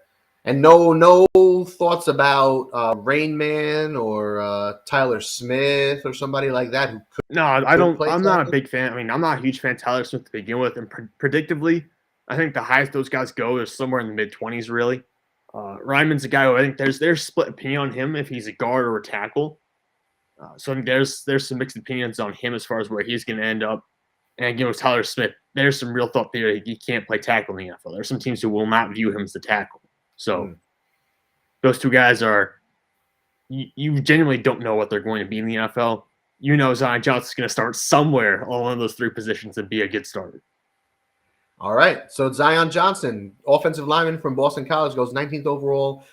And no thoughts about Rain Man or Tyler Smith or somebody like that who could. No, I don't. I'm not a big fan. I mean, I'm not a huge fan of Tyler Smith to begin with, and predictably, I think the highest those guys go is somewhere in the mid-20s. Really, Ryman's a guy who I think there's split opinion on him if he's a guard or a tackle. So I think there's some mixed opinions on him as far as where he's going to end up. And again, with Tyler Smith, there's some real thought there he can't play tackle in the NFL. There's some teams who will not view him as the tackle. So those two guys are you genuinely don't know what they're going to be in the NFL. You know Zion Johnson's going to start somewhere on one of those three positions and be a good starter. All right. So Zion Johnson, offensive lineman from Boston College, goes 19th overall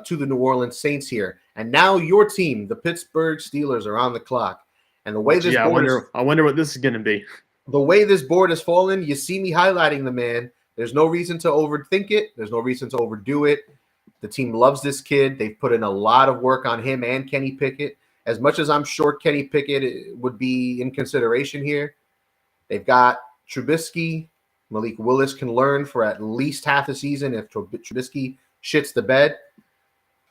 to the New Orleans Saints here. And now your team, the Pittsburgh Steelers, are on the clock. And the way this I wonder what this is going to be. The way this board has fallen, you see me highlighting the man. There's no reason to overthink it. There's no reason to overdo it. The team loves this kid. They've put in a lot of work on him and Kenny Pickett. As much as I'm sure Kenny Pickett would be in consideration here, they've got Trubisky. Malik Willis can learn for at least half a season. If Trubisky shits the bed,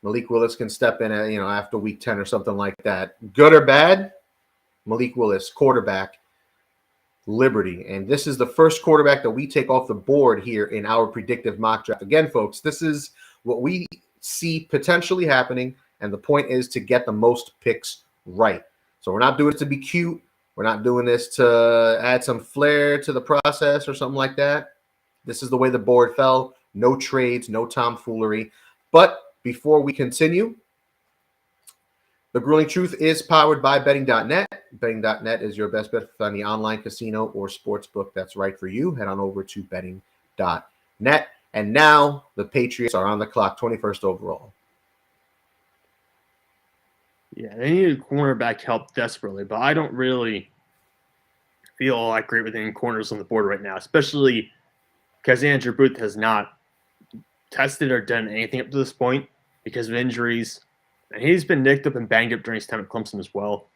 Malik Willis can step in after week 10 or something like that. Good or bad, Malik Willis, quarterback, Liberty. And this is the first quarterback that we take off the board here in our predictive mock draft. Again, folks, this is what we see potentially happening, and the point is to get the most picks right. So we're not doing it to be cute. We're not doing this to add some flair to the process or something like that. This is the way the board fell. No trades, no tomfoolery. But before we continue, The Grueling Truth is powered by betting.net. Betting.net is your best bet for finding the online casino or sports book that's right for you. Head on over to betting.net. And now the Patriots are on the clock, 21st overall. Yeah, they need cornerback help desperately, but I don't really feel all that great with any corners on the board right now, especially because Andrew Booth has not tested or done anything up to this point because of injuries. And he's been nicked up and banged up during his time at Clemson as well.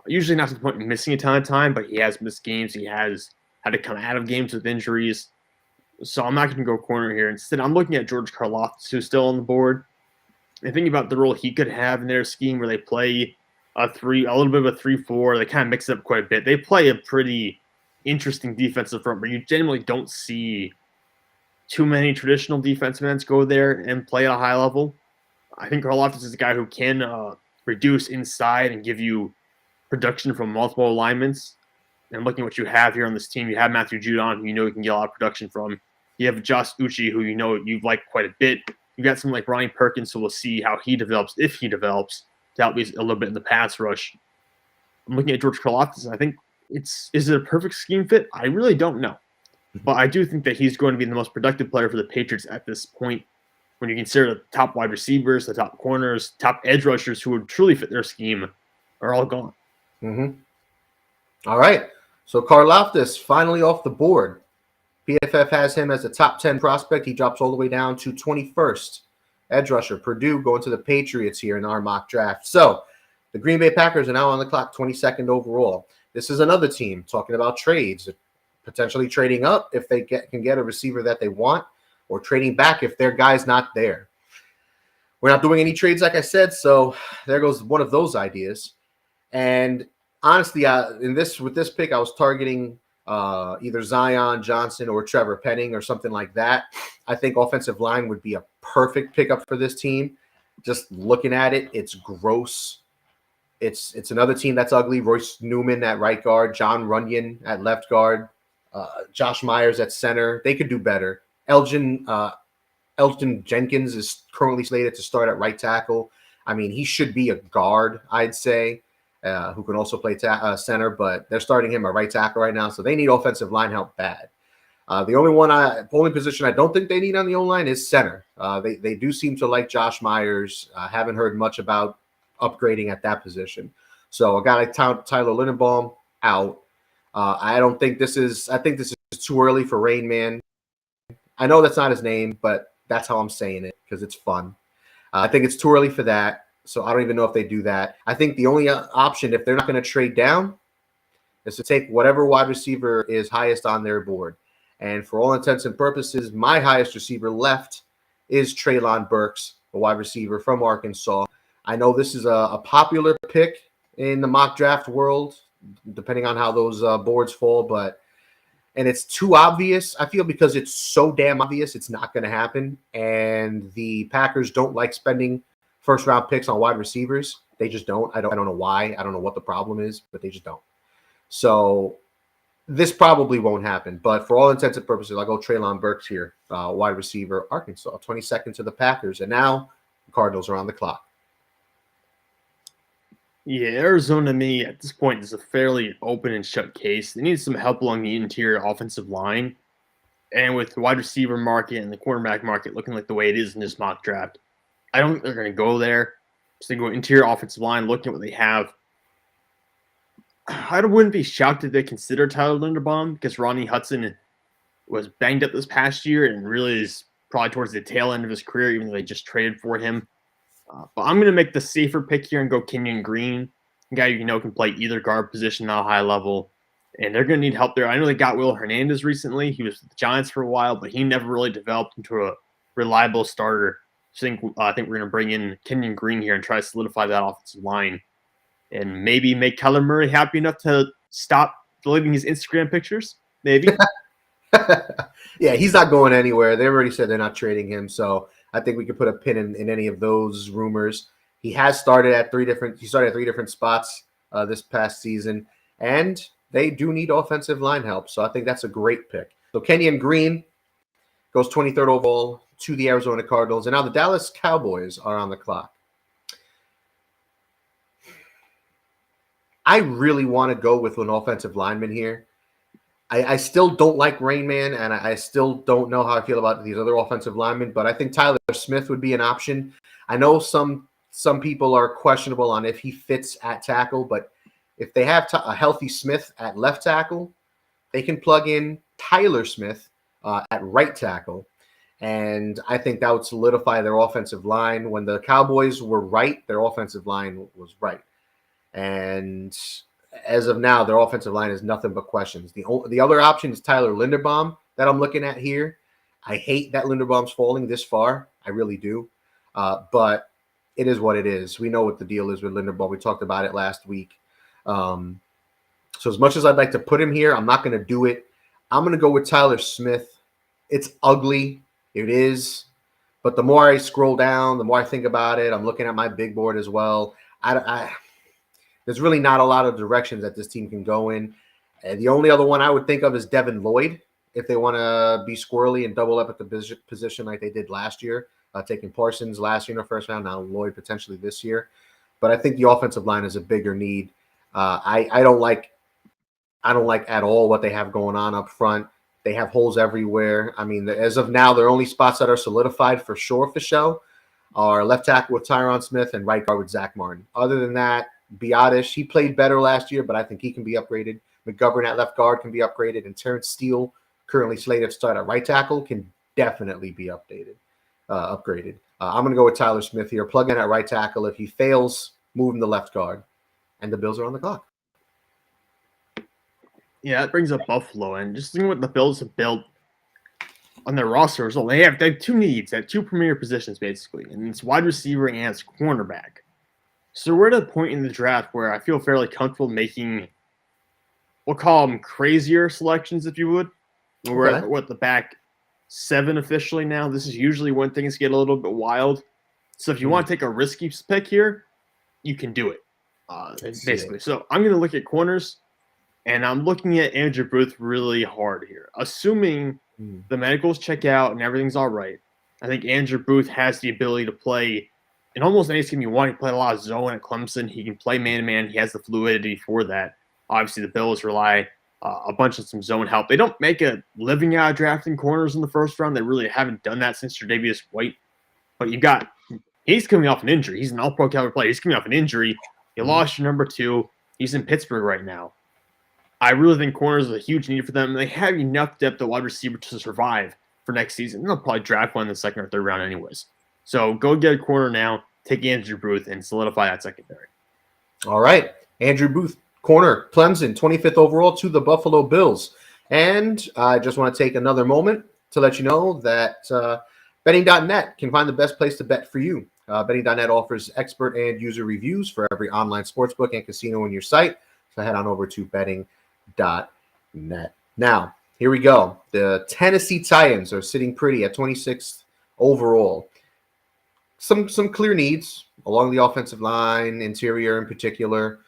Usually not to the point of missing a ton of time, but he has missed games. He has had to come out of games with injuries. So I'm not going to go corner here. Instead, I'm looking at George Karlaftis, who's still on the board. And thinking about the role he could have in their scheme where they play a little bit of a 3-4. They kind of mix it up quite a bit. They play a pretty interesting defensive front where you generally don't see too many traditional defensive ends go there and play at a high level. I think Karlaftis is a guy who can reduce inside and give you production from multiple alignments. And looking at what you have here on this team, you have Matthew Judon, who you know you can get a lot of production from. You have Josh Uche, who you know you like quite a bit. You got someone like Ronnie Perkins, so we'll see how he develops, if he develops, to help me a little bit in the pass rush. I'm looking at George Karlaftis. I think is it a perfect scheme fit? I really don't know. But I do think that he's going to be the most productive player for the Patriots at this point. When you consider the top wide receivers, the top corners, top edge rushers who would truly fit their scheme are all gone. Mm-hmm. All right. So Karlaftis finally off the board. PFF has him as a top 10 prospect. He drops all the way down to 21st. Edge rusher, Purdue going to the Patriots here in our mock draft. So the Green Bay Packers are now on the clock, 22nd overall. This is another team talking about trades, potentially trading up if they can get a receiver that they want, or trading back if their guy's not there. We're not doing any trades, like I said, so there goes one of those ideas. And honestly, with this pick, I was targeting either Zion Johnson or Trevor Penning or something like that. I think offensive line would be a perfect pickup for this team. Just looking at it, it's gross. It's another team that's ugly. Royce Newman at right guard, John Runyon at left guard, Josh Myers at center. They could do better. Elgin Jenkins is currently slated to start at right tackle. I mean, he should be a guard, I'd say, who can also play center, but they're starting him at right tackle right now, so they need offensive line help bad. The only position I don't think they need on the O-line is center. They do seem to like Josh Myers. Haven't heard much about upgrading at that position. So a guy like Tyler Linderbaum out. I think this is too early for Rain Man. I know that's not his name, but that's how I'm saying it because it's fun. I think it's too early for that, so I don't even know if they do that. I think the only option, if they're not going to trade down, is to take whatever wide receiver is highest on their board. And for all intents and purposes, my highest receiver left is Treylon Burks, a wide receiver from Arkansas. I know this is a popular pick in the mock draft world, depending on how those boards fall, and it's too obvious, I feel, because it's so damn obvious it's not going to happen. And the Packers don't like spending first-round picks on wide receivers. They just don't. I don't know why. I don't know what the problem is, but they just don't. So this probably won't happen. But for all intents and purposes, I'll go Treylon Burks here, wide receiver, Arkansas, 22nd to the Packers. And now the Cardinals are on the clock. Yeah, Arizona to me at this point is a fairly open and shut case. They need some help along the interior offensive line. And with the wide receiver market and the quarterback market looking like the way it is in this mock draft, I don't think they're going to go there. So they go interior offensive line, looking at what they have. I wouldn't be shocked if they consider Tyler Linderbaum because Ronnie Hudson was banged up this past year and really is probably towards the tail end of his career, even though they just traded for him. But I'm going to make the safer pick here and go Kenyon Green, a guy you know can play either guard position at a high level. And they're going to need help there. I know they got Will Hernandez recently. He was with the Giants for a while, but he never really developed into a reliable starter. So I think we're going to bring in Kenyon Green here and try to solidify that offensive line and maybe make Kyler Murray happy enough to stop deleting his Instagram pictures. Maybe. Yeah, he's not going anywhere. They already said they're not trading him, so I think we could put a pin in any of those rumors. He started at three different spots this past season, and they do need offensive line help. So I think that's a great pick. So Kenyon Green goes 23rd overall to the Arizona Cardinals, and now the Dallas Cowboys are on the clock. I really want to go with an offensive lineman here. I still don't like Rain Man, and I still don't know how I feel about these other offensive linemen, but I think Tyler Smith would be an option. I know some people are questionable on if he fits at tackle, but if they have a healthy Smith at left tackle, they can plug in Tyler Smith at right tackle, and I think that would solidify their offensive line. When the Cowboys were right, their offensive line was right. And as of now, their offensive line is nothing but questions. The other option is Tyler Linderbaum that I'm looking at here. I hate that Linderbaum's falling this far. I really do. But it is what it is. We know what the deal is with Linderbaum. We talked about it last week. So as much as I'd like to put him here, I'm not going to do it. I'm going to go with Tyler Smith. It's ugly. It is. But the more I scroll down, the more I think about it. I'm looking at my big board as well. There's really not a lot of directions that this team can go in. And the only other one I would think of is Devin Lloyd, if they want to be squirrely and double up at the position like they did last year, taking Parsons last year in the first round, now Lloyd potentially this year. But I think the offensive line is a bigger need. I don't like at all what they have going on up front. They have holes everywhere. I mean, as of now, their only spots that are solidified for show are left tackle with Tyron Smith and right guard with Zach Martin. Other than that, Biotish, he played better last year, but I think he can be upgraded. McGovern at left guard can be upgraded, and Terrence Steele, currently slated to start at right tackle, can definitely be upgraded. I'm going to go with Tyler Smith here. Plug in at right tackle. If he fails, move him to left guard. And the Bills are on the clock. Yeah, that brings up Buffalo. And just thinking what the Bills have built on their roster as well. They have two needs at two premier positions, basically. And it's wide receiver and it's cornerback. So we're at a point in the draft where I feel fairly comfortable making, we'll call them crazier selections, if you would. We're at the back 7 officially now. This is usually when things get a little bit wild. So if you want to take a risky pick here, you can do it. Basically. So I'm going to look at corners, and I'm looking at Andrew Booth really hard here. Assuming the medicals check out and everything's all right, I think Andrew Booth has the ability to play in almost any scheme you want. He played a lot of zone at Clemson. He can play man-to-man. He has the fluidity for that. Obviously, the Bills rely a bunch on some zone help. They don't make a living out of drafting corners in the first round. They really haven't done that since Tre'Davious White. But he's coming off an injury. He's an all-pro caliber player. He's coming off an injury. You lost your number 2. He's in Pittsburgh right now. I really think corners is a huge need for them. They have enough depth at wide receiver to survive for next season. They'll probably draft one in the second or third round anyways. So go get a corner now, take Andrew Booth, and solidify that secondary. All right. Andrew Booth, corner, Clemson, 25th overall to the Buffalo Bills. And I just want to take another moment to let you know that betting.net can find the best place to bet for you. Betting.net offers expert and user reviews for every online sportsbook and casino on your site. So head on over to betting.net. Now, here we go. The Tennessee Titans are sitting pretty at 26th overall. Some clear needs along the offensive line, interior in particular.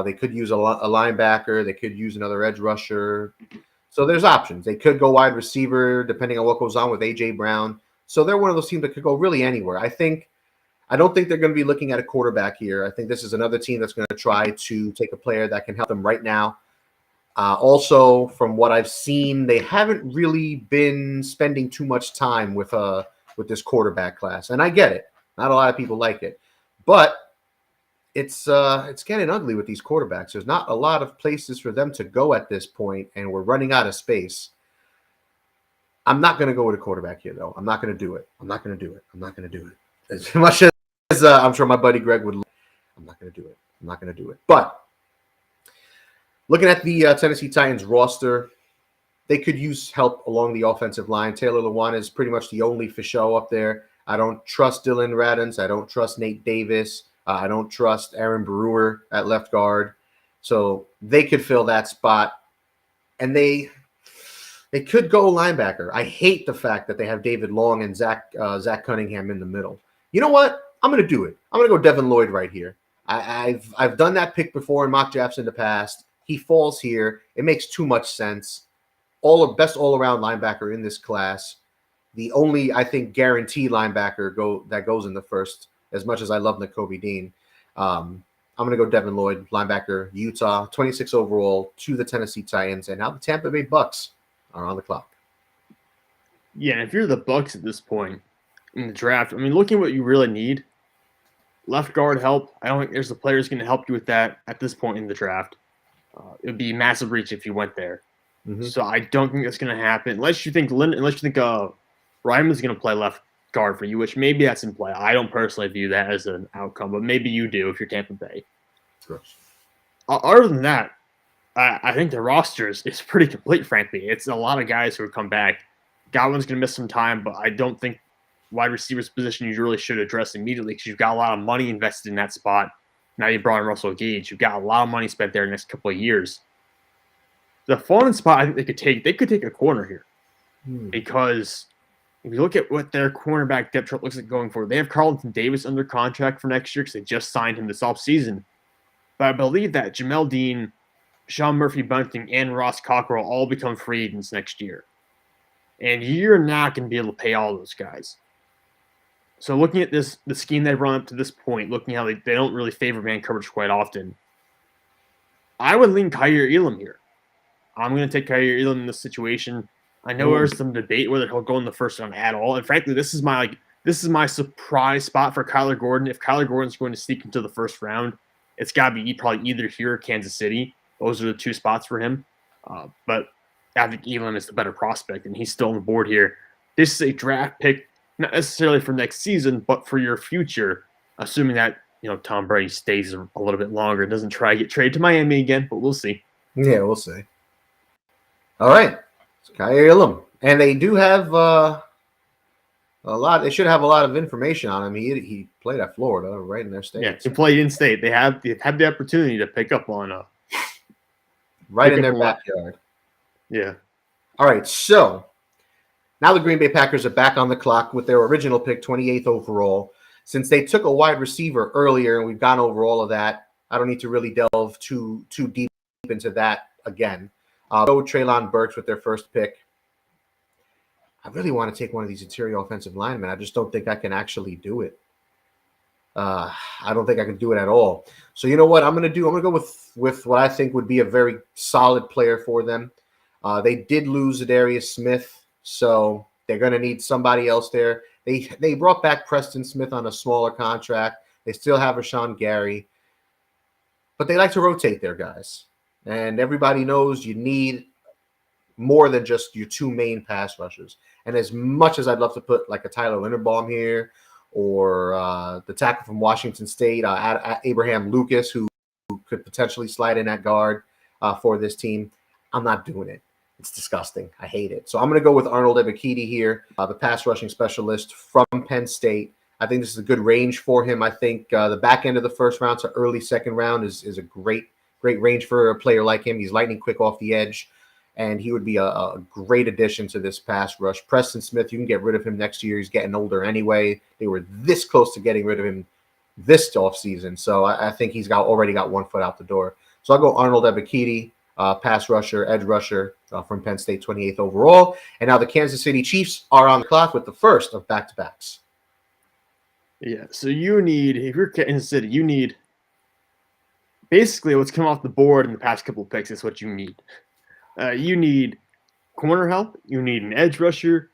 They could use a linebacker. They could use another edge rusher. So there's options. They could go wide receiver depending on what goes on with A.J. Brown. So they're one of those teams that could go really anywhere. I don't think they're going to be looking at a quarterback here. I think this is another team that's going to try to take a player that can help them right now. Also, from what I've seen, they haven't really been spending too much time with this quarterback class. And I get it. Not a lot of people like it. But it's getting ugly with these quarterbacks. There's not a lot of places for them to go at this point, and we're running out of space. I'm not going to go with a quarterback here, though. I'm not going to do it. As much as I'm sure my buddy Greg would. I'm not going to do it. But looking at the Tennessee Titans roster, they could use help along the offensive line. Taylor Lewan is pretty much the only for show up there. I don't trust Dylan Radins. I don't trust Nate Davis. I don't trust Aaron Brewer at left guard. So they could fill that spot. And they could go linebacker. I hate the fact that they have David Long and Zach Cunningham in the middle. You know what? I'm going to do it. I'm going to go Devin Lloyd right here. I've done that pick before in mock drafts in the past. He falls here. It makes too much sense. Best all-around linebacker in this class. The only, I think, guaranteed linebacker that goes in the first, as much as I love Nakobe Dean. I'm going to go Devin Lloyd, linebacker, Utah, 26 overall to the Tennessee Titans. And now the Tampa Bay Bucks are on the clock. Yeah, and if you're the Bucks at this point in the draft, I mean, looking at what you really need, left guard help. I don't think there's a player who's going to help you with that at this point in the draft. It would be a massive reach if you went there. Mm-hmm. So I don't think that's going to happen unless you think Ryman's going to play left guard for you, which maybe that's in play. I don't personally view that as an outcome, but maybe you do if you're Tampa Bay. Gross. Other than that, I think the roster is pretty complete, frankly. It's a lot of guys who have come back. Godwin's going to miss some time, but I don't think wide receivers position you really should address immediately because you've got a lot of money invested in that spot. Now you brought in Russell Gage. You've got a lot of money spent there in the next couple of years. The fallen spot I think they could take a corner here because if you look at what their cornerback depth chart looks like going forward, they have Carlton Davis under contract for next year because they just signed him this offseason. But I believe that Jamel Dean, Sean Murphy-Bunting, and Ross Cockrell all become free agents next year. And you're not going to be able to pay all those guys. So looking at the scheme they've run up to this point, looking how they don't really favor man coverage quite often, I would lean Kaiir Elam here. I'm going to take Kaiir Elam in this situation. I know there's some debate whether he'll go in the first round at all. And frankly, this is my surprise spot for Kyler Gordon. If Kyler Gordon's going to sneak into the first round, it's got to be probably either here or Kansas City. Those are the two spots for him. But I think Elam is the better prospect, and he's still on the board here. This is a draft pick, not necessarily for next season, but for your future, assuming that Tom Brady stays a little bit longer, doesn't try to get traded to Miami again, but we'll see. Yeah, we'll see. All right, it's Kaiir Elam, and they do have a lot. They should have a lot of information on him. He played at Florida, right in their state. Yeah, he played in state. They have the opportunity to pick up on right in their backyard. Yeah. All right, so now the Green Bay Packers are back on the clock with their original pick, 28th overall. Since they took a wide receiver earlier, and we've gone over all of that, I don't need to really delve too deep into that again. Go Treylon Burks with their first pick. I really want to take one of these interior offensive linemen. I just don't think I can actually do it. I don't think I can do it at all. So you know what I'm going to do? I'm going to go with what I think would be a very solid player for them. They did lose Zadarius Smith, so they're going to need somebody else there. They brought back Preston Smith on a smaller contract. They still have Rashawn Gary, but they like to rotate their guys. And everybody knows you need more than just your two main pass rushers. And as much as I'd love to put like a Tyler Linderbaum here or the tackle from Washington State, Abraham Lucas, who could potentially slide in at guard for this team, I'm not doing it. It's disgusting. I hate it. So I'm going to go with Arnold Ebiketie here, the pass rushing specialist from Penn State. I think this is a good range for him. I think the back end of the first round to early second round is a great range for a player like him. He's lightning quick off the edge, and he would be a great addition to this pass rush. Preston Smith, you can get rid of him next year. He's getting older anyway. They were this close to getting rid of him this offseason, so I think he's already got 1 foot out the door. So I'll go Arnold Ebiketie, pass rusher, edge rusher from Penn State, 28th overall. And now the Kansas City Chiefs are on the clock with the first of back-to-backs. Yeah, so if you're Kansas City, you need basically what's come off the board in the past couple of picks is what you need. You need corner help, you need an edge rusher,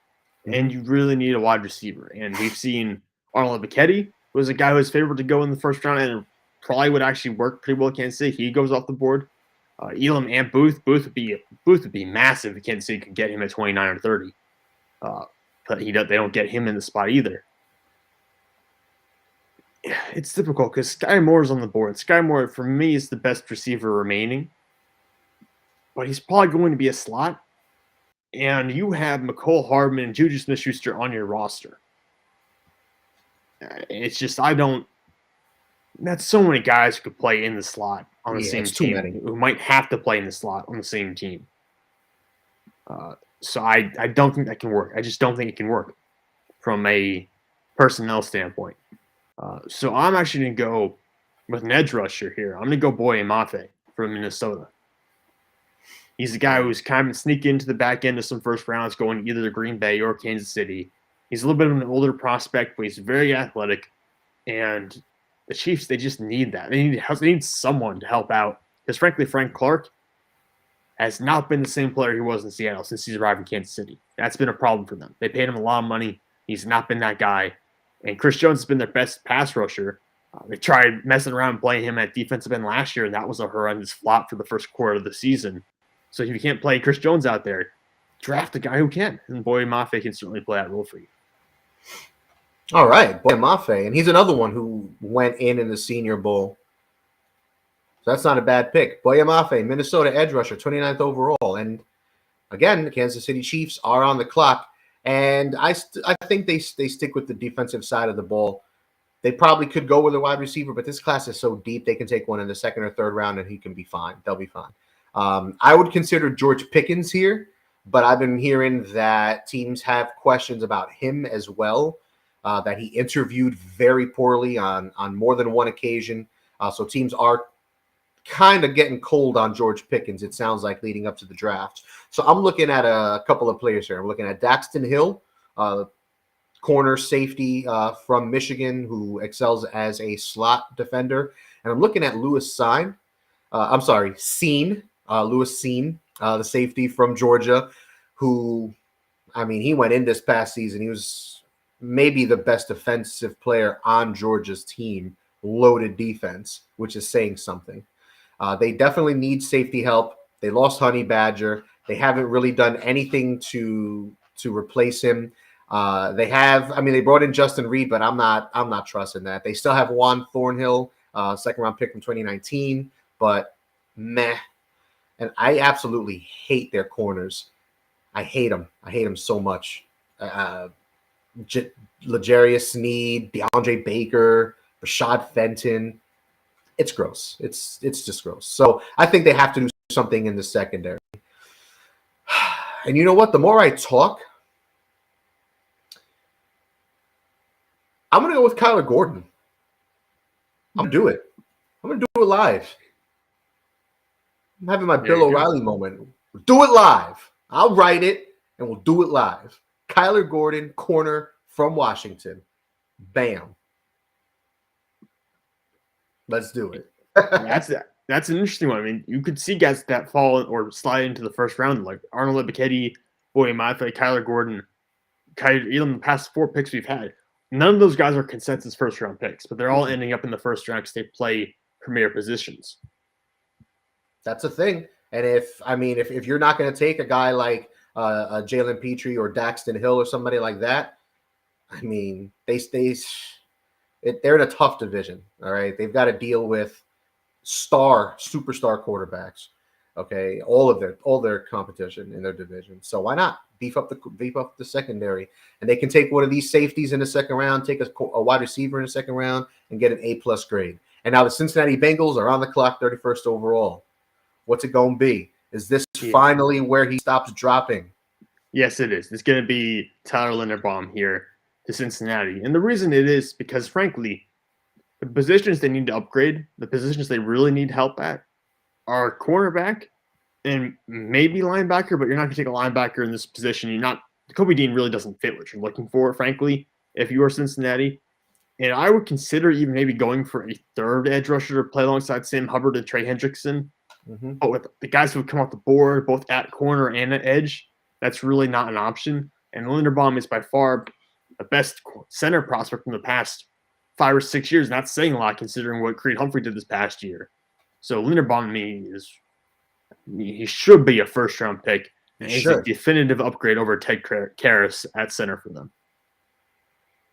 and you really need a wide receiver. And we've seen Arnold Ebiketie was a guy who was favored to go in the first round and probably would actually work pretty well at Kansas City. He goes off the board. Elam and Booth would be massive if Kansas City could get him at 29 or 30. But they don't get him in the spot either. It's difficult because Sky Moore's on the board. Sky Moore, for me, is the best receiver remaining. But he's probably going to be a slot. And you have McCole Hardman and Juju Smith-Schuster on your roster. It's just, that's so many guys who could play in the slot on the same team, who might have to play in the slot on the same team. So I don't think that can work. I just don't think it can work from a personnel standpoint. So I'm actually going to go with an edge rusher here. I'm going to go Boye Mafe from Minnesota. He's the guy who's kind of sneaking into the back end of some first rounds, going either to Green Bay or Kansas City. He's a little bit of an older prospect, but he's very athletic. And the Chiefs, they just need that. They need someone to help out. Because frankly, Frank Clark has not been the same player he was in Seattle since he's arrived in Kansas City. That's been a problem for them. They paid him a lot of money. He's not been that guy. And Chris Jones has been their best pass rusher. They tried messing around and playing him at defensive end last year, and that was a horrendous flop for the first quarter of the season. So if you can't play Chris Jones out there, draft a guy who can. And Boye Mafe can certainly play that role for you. All right, Boye Mafe. And he's another one who went in the Senior Bowl. So that's not a bad pick. Boye Mafe, Minnesota edge rusher, 29th overall. And again, the Kansas City Chiefs are on the clock. And I think they stick with the defensive side of the ball. They probably could go with a wide receiver, but this class is so deep, they can take one in the second or third round, and he can be fine. They'll be fine. I would consider George Pickens here, but I've been hearing that teams have questions about him as well, that he interviewed very poorly on more than one occasion. So teams are kind of getting cold on George Pickens, it sounds like, leading up to the draft. So I'm looking at a couple of players here. I'm looking at Daxton Hill, corner safety from Michigan, who excels as a slot defender. And I'm looking at Lewis Cine, Lewis Cine, the safety from Georgia, who, I mean, he went in this past season. He was maybe the best defensive player on Georgia's team, loaded defense, which is saying something. They definitely need safety help. They lost Honey Badger. They haven't really done anything to replace him. They brought in Justin Reed, but I'm not trusting that. They still have Juan Thornhill, second round pick from 2019, but meh. And I absolutely hate their corners. I hate them. I hate them so much. L'Jarius Sneed, DeAndre Baker, Rashad Fenton. It's gross. It's just gross. So I think they have to do something in the secondary. And you know what? The more I talk, I'm going to go with Kyler Gordon. I'm going to do it. I'm going to do it live. I'm having my Bill O'Reilly moment. We'll do it live. I'll write it, and we'll do it live. Kyler Gordon, corner from Washington. Bam. Let's do it. That's an interesting one. I mean, you could see guys that fall or slide into the first round, like Arnold Ebiketie, Boye Mafe, Kyler Gordon, even the past 4 picks we've had. None of those guys are consensus first-round picks, but they're all ending up in the first round because they play premier positions. That's a thing. And if you're not going to take a guy like Jalen Petrie or Daxton Hill or somebody like that, I mean, they're in a tough division. All right, they've got to deal with superstar quarterbacks. Okay, all their competition in their division. So why not beef up the secondary? And they can take one of these safeties in the second round, take a wide receiver in the second round, and get an A+ grade. And now the Cincinnati Bengals are on the clock, 31st overall. What's it going to be? Is this finally where he stops dropping? Yes, it is. It's going to be Tyler Linderbaum here to Cincinnati. And the reason it is because, frankly, the positions they need to upgrade, the positions they really need help at, are cornerback and maybe linebacker, but you're not going to take a linebacker in this position. Kobe Dean really doesn't fit what you're looking for, frankly, if you are Cincinnati. And I would consider even maybe going for a third edge rusher to play alongside Sam Hubbard and Trey Hendrickson. Mm-hmm. But with the guys who have come off the board, both at corner and at edge, that's really not an option. And Linderbaum is by far the best center prospect from the past 5 or 6 years. Not saying a lot considering what Creed Humphrey did this past year. So Linderbaum to me he should be a first-round pick. And he's a definitive upgrade over Ted Karras at center for them.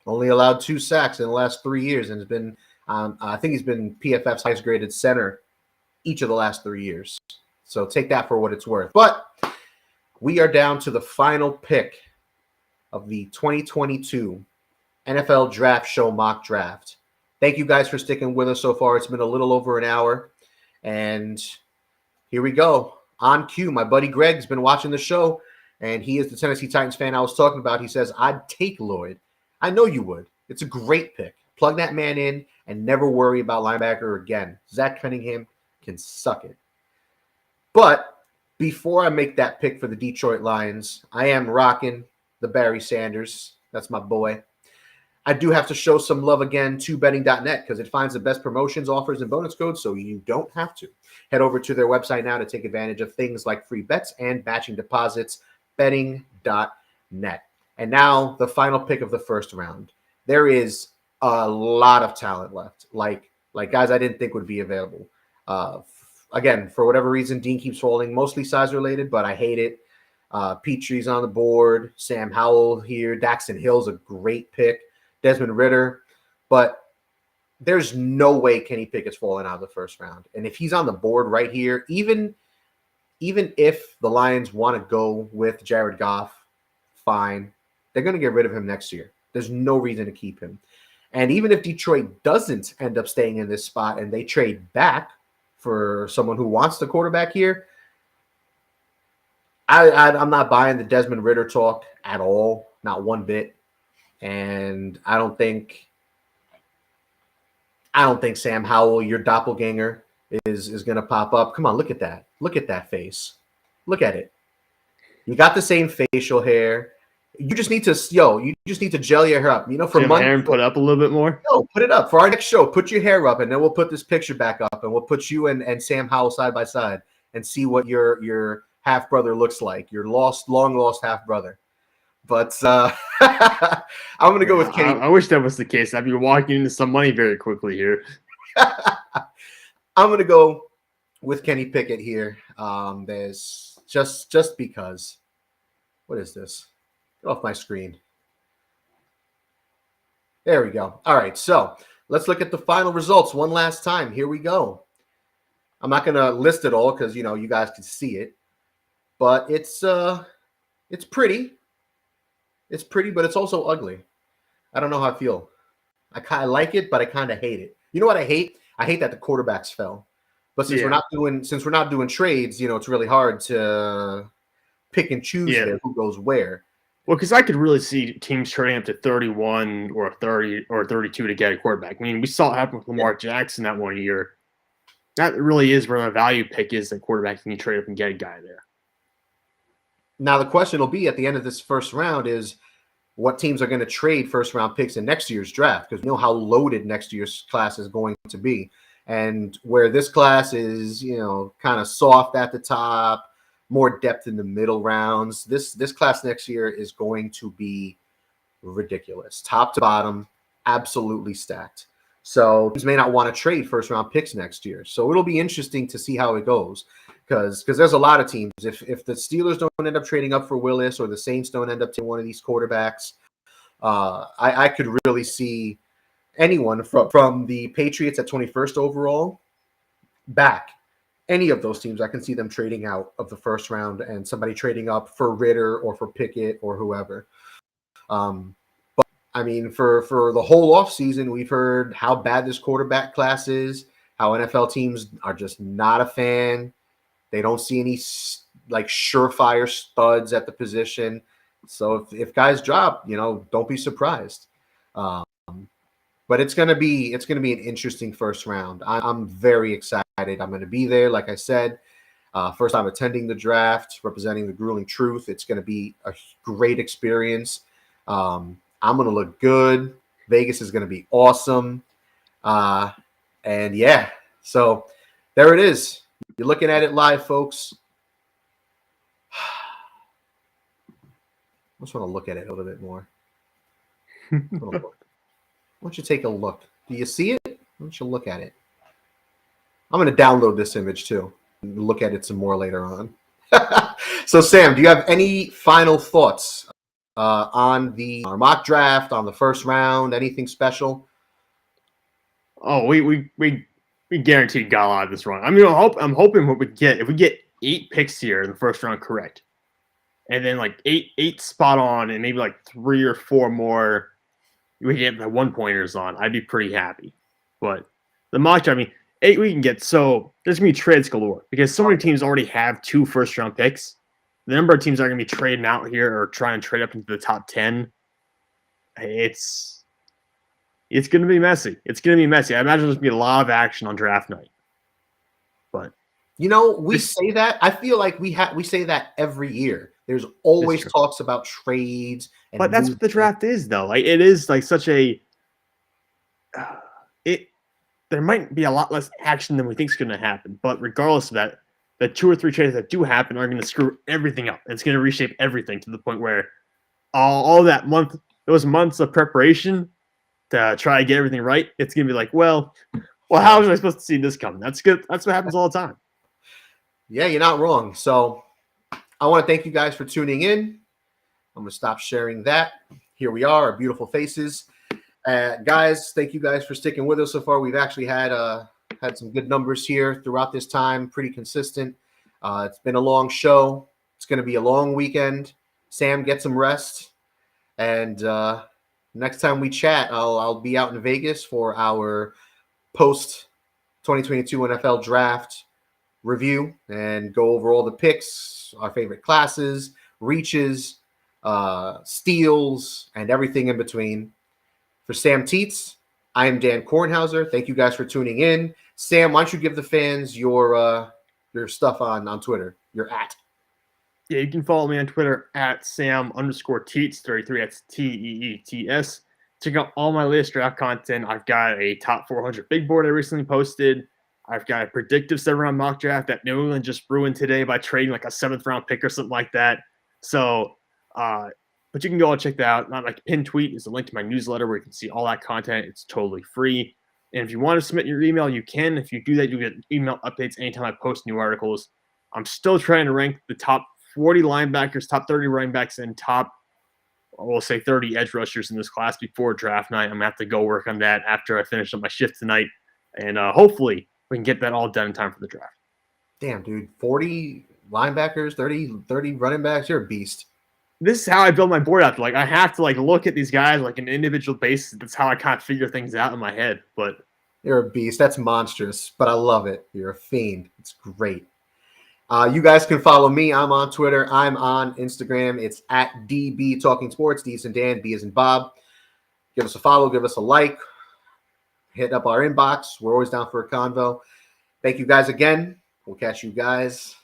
Only allowed 2 sacks in the last 3 years, and has been I think he's been PFF's highest graded center each of the last 3 years. So take that for what it's worth. But we are down to the final pick of the 2022 NFL Draft Show mock draft. Thank you guys for sticking with us so far. It's been a little over an hour. And here we go. On cue, my buddy Greg's been watching the show, and he is the Tennessee Titans fan I was talking about. He says, I'd take Lloyd. I know you would. It's a great pick. Plug that man in and never worry about linebacker again. Zach Cunningham can suck it. But before I make that pick for the Detroit Lions, I am rocking the Barry Sanders. That's my boy. I do have to show some love again to betting.net because it finds the best promotions, offers, and bonus codes, so you don't have to. Head over to their website now to take advantage of things like free bets and matching deposits, betting.net. And now the final pick of the first round. There is a lot of talent left, like guys I didn't think would be available. Again, for whatever reason, Dean keeps falling, mostly size related, but I hate it. Petrie's on the board, Sam Howell here, Daxton Hill's a great pick, Desmond Ridder, but there's no way Kenny Pickett's falling out of the first round. And if he's on the board right here, even if the Lions want to go with Jared Goff, fine. they're going to get rid of him next year. There's no reason to keep him. And even if Detroit doesn't end up staying in this spot and they trade back for someone who wants the quarterback here, I'm not buying the Desmond Ridder talk at all, not one bit. And I don't think Sam Howell, your doppelganger, is going to pop up. Come on, look at that. Look at that face. Look at it. You got the same facial hair. You just need to gel your hair up. For my hair and put up a little bit more. No, put it up for our next show. Put your hair up, and then we'll put this picture back up, and we'll put you and Sam Howell side by side, and see what your half brother looks like. Your long lost half brother. But I'm going to go with Kenny. I wish that was the case. I'd be walking into some money very quickly here. I'm going to go with Kenny Pickett here. There's just because. What is this? Get off my screen. There we go. All right, so let's look at the final results one last time. Here we go. I'm not going to list it all because, you guys can see it. But it's pretty. It's pretty, but it's also ugly. I don't know how I feel. I like it, but I kind of hate it. You know what I hate? I hate that the quarterbacks fell. But since we're not doing trades, it's really hard to pick and choose there who goes where. Well, because I could really see teams trading up to 31 or 30 or 32 to get a quarterback. I mean, we saw it happen with Lamar Jackson that one year. That really is where the value pick is at quarterback. You can trade up and get a guy there. Now, the question will be at the end of this first round is what teams are going to trade first-round picks in next year's draft, because we know how loaded next year's class is going to be. And where this class is, kind of soft at the top, more depth in the middle rounds, this class next year is going to be ridiculous. Top to bottom, absolutely stacked. So teams may not want to trade first-round picks next year. So it'll be interesting to see how it goes. Because there's a lot of teams. If the Steelers don't end up trading up for Willis or the Saints don't end up taking one of these quarterbacks, I could really see anyone from the Patriots at 21st overall back. Any of those teams, I can see them trading out of the first round and somebody trading up for Ridder or for Pickett or whoever. But I mean, for the whole offseason, we've heard how bad this quarterback class is, how NFL teams are just not a fan. They don't see any surefire studs at the position. So if guys drop, don't be surprised. But it's gonna be an interesting first round. I'm very excited. I'm gonna be there, like I said. First time attending the draft, representing the Grueling Truth. It's gonna be a great experience. I'm gonna look good. Vegas is gonna be awesome. And yeah, so there it is. You're looking at it live, folks. I just want to look at it a little bit more. Why don't you take a look? Do you see it? Why don't you look at it? I'm going to download this image too and look at it some more later on. So, Sam, do you have any final thoughts on our mock draft, on the first round? Anything special? Oh, we guaranteed got a lot of this wrong. I mean, I'm hoping what if we get 8 picks here in the first round correct, and then like eight spot on, and maybe like 3 or 4 more we get the 1-pointers on, I'd be pretty happy. But the mock draft, I mean, 8 we can get. So there's gonna be trades galore because so many teams already have 2 first-round picks. The number of teams that are gonna be trading out here or trying to trade up into the top 10. It's going to be messy. It's going to be messy. I imagine there's going to be a lot of action on draft night. But we say that. I feel like we say that every year. There's always talks about trades. But that's what the draft is, though. Like it is like such a. There might be a lot less action than we think is going to happen. But regardless of that, the 2 or 3 trades that do happen are going to screw everything up. It's going to reshape everything to the point where all those months of preparation to try to get everything right, it's going to be like, well, how was I supposed to see this coming? That's good. That's what happens all the time. Yeah, you're not wrong. So I want to thank you guys for tuning in. I'm going to stop sharing that. Here we are, our beautiful faces. Guys, thank you guys for sticking with us so far. We've actually had some good numbers here throughout this time, pretty consistent. It's been a long show. It's going to be a long weekend. Sam, get some rest. And next time we chat, I'll be out in Vegas for our post 2022 NFL draft review and go over all the picks, our favorite classes, reaches, steals, and everything in between. For Sam Teets, I am Dan Kornhauser. Thank you guys for tuning in. Sam, why don't you give the fans your stuff on Twitter? Your at. Yeah, you can follow me on Twitter at Sam_Teets33. That's TEETS. Check out all my latest draft content. I've got a top 400 big board I recently posted. I've got a predictive 7-round mock draft that New England just ruined today by trading like a 7th-round pick or something like that. So, but you can go and check that out. Not like pinned tweet is a link to my newsletter where you can see all that content. It's totally free. And if you want to submit your email, you can. If you do that, you get email updates anytime I post new articles. I'm still trying to rank the top 40 linebackers, top 30 running backs, and top, we'll say 30 edge rushers in this class before draft night. I'm going to have to go work on that after I finish up my shift tonight. And hopefully we can get that all done in time for the draft. Damn, dude. 40 linebackers, 30 running backs. You're a beast. This is how I build my board out. Like, I have to look at these guys like an individual basis. That's how I kind of figure things out in my head. But you're a beast. That's monstrous, but I love it. You're a fiend. It's great. You guys can follow me. I'm on Twitter. I'm on Instagram. It's at DB Talking Sports. D as in Dan, B as in Bob. Give us a follow. Give us a like. Hit up our inbox. We're always down for a convo. Thank you guys again. We'll catch you guys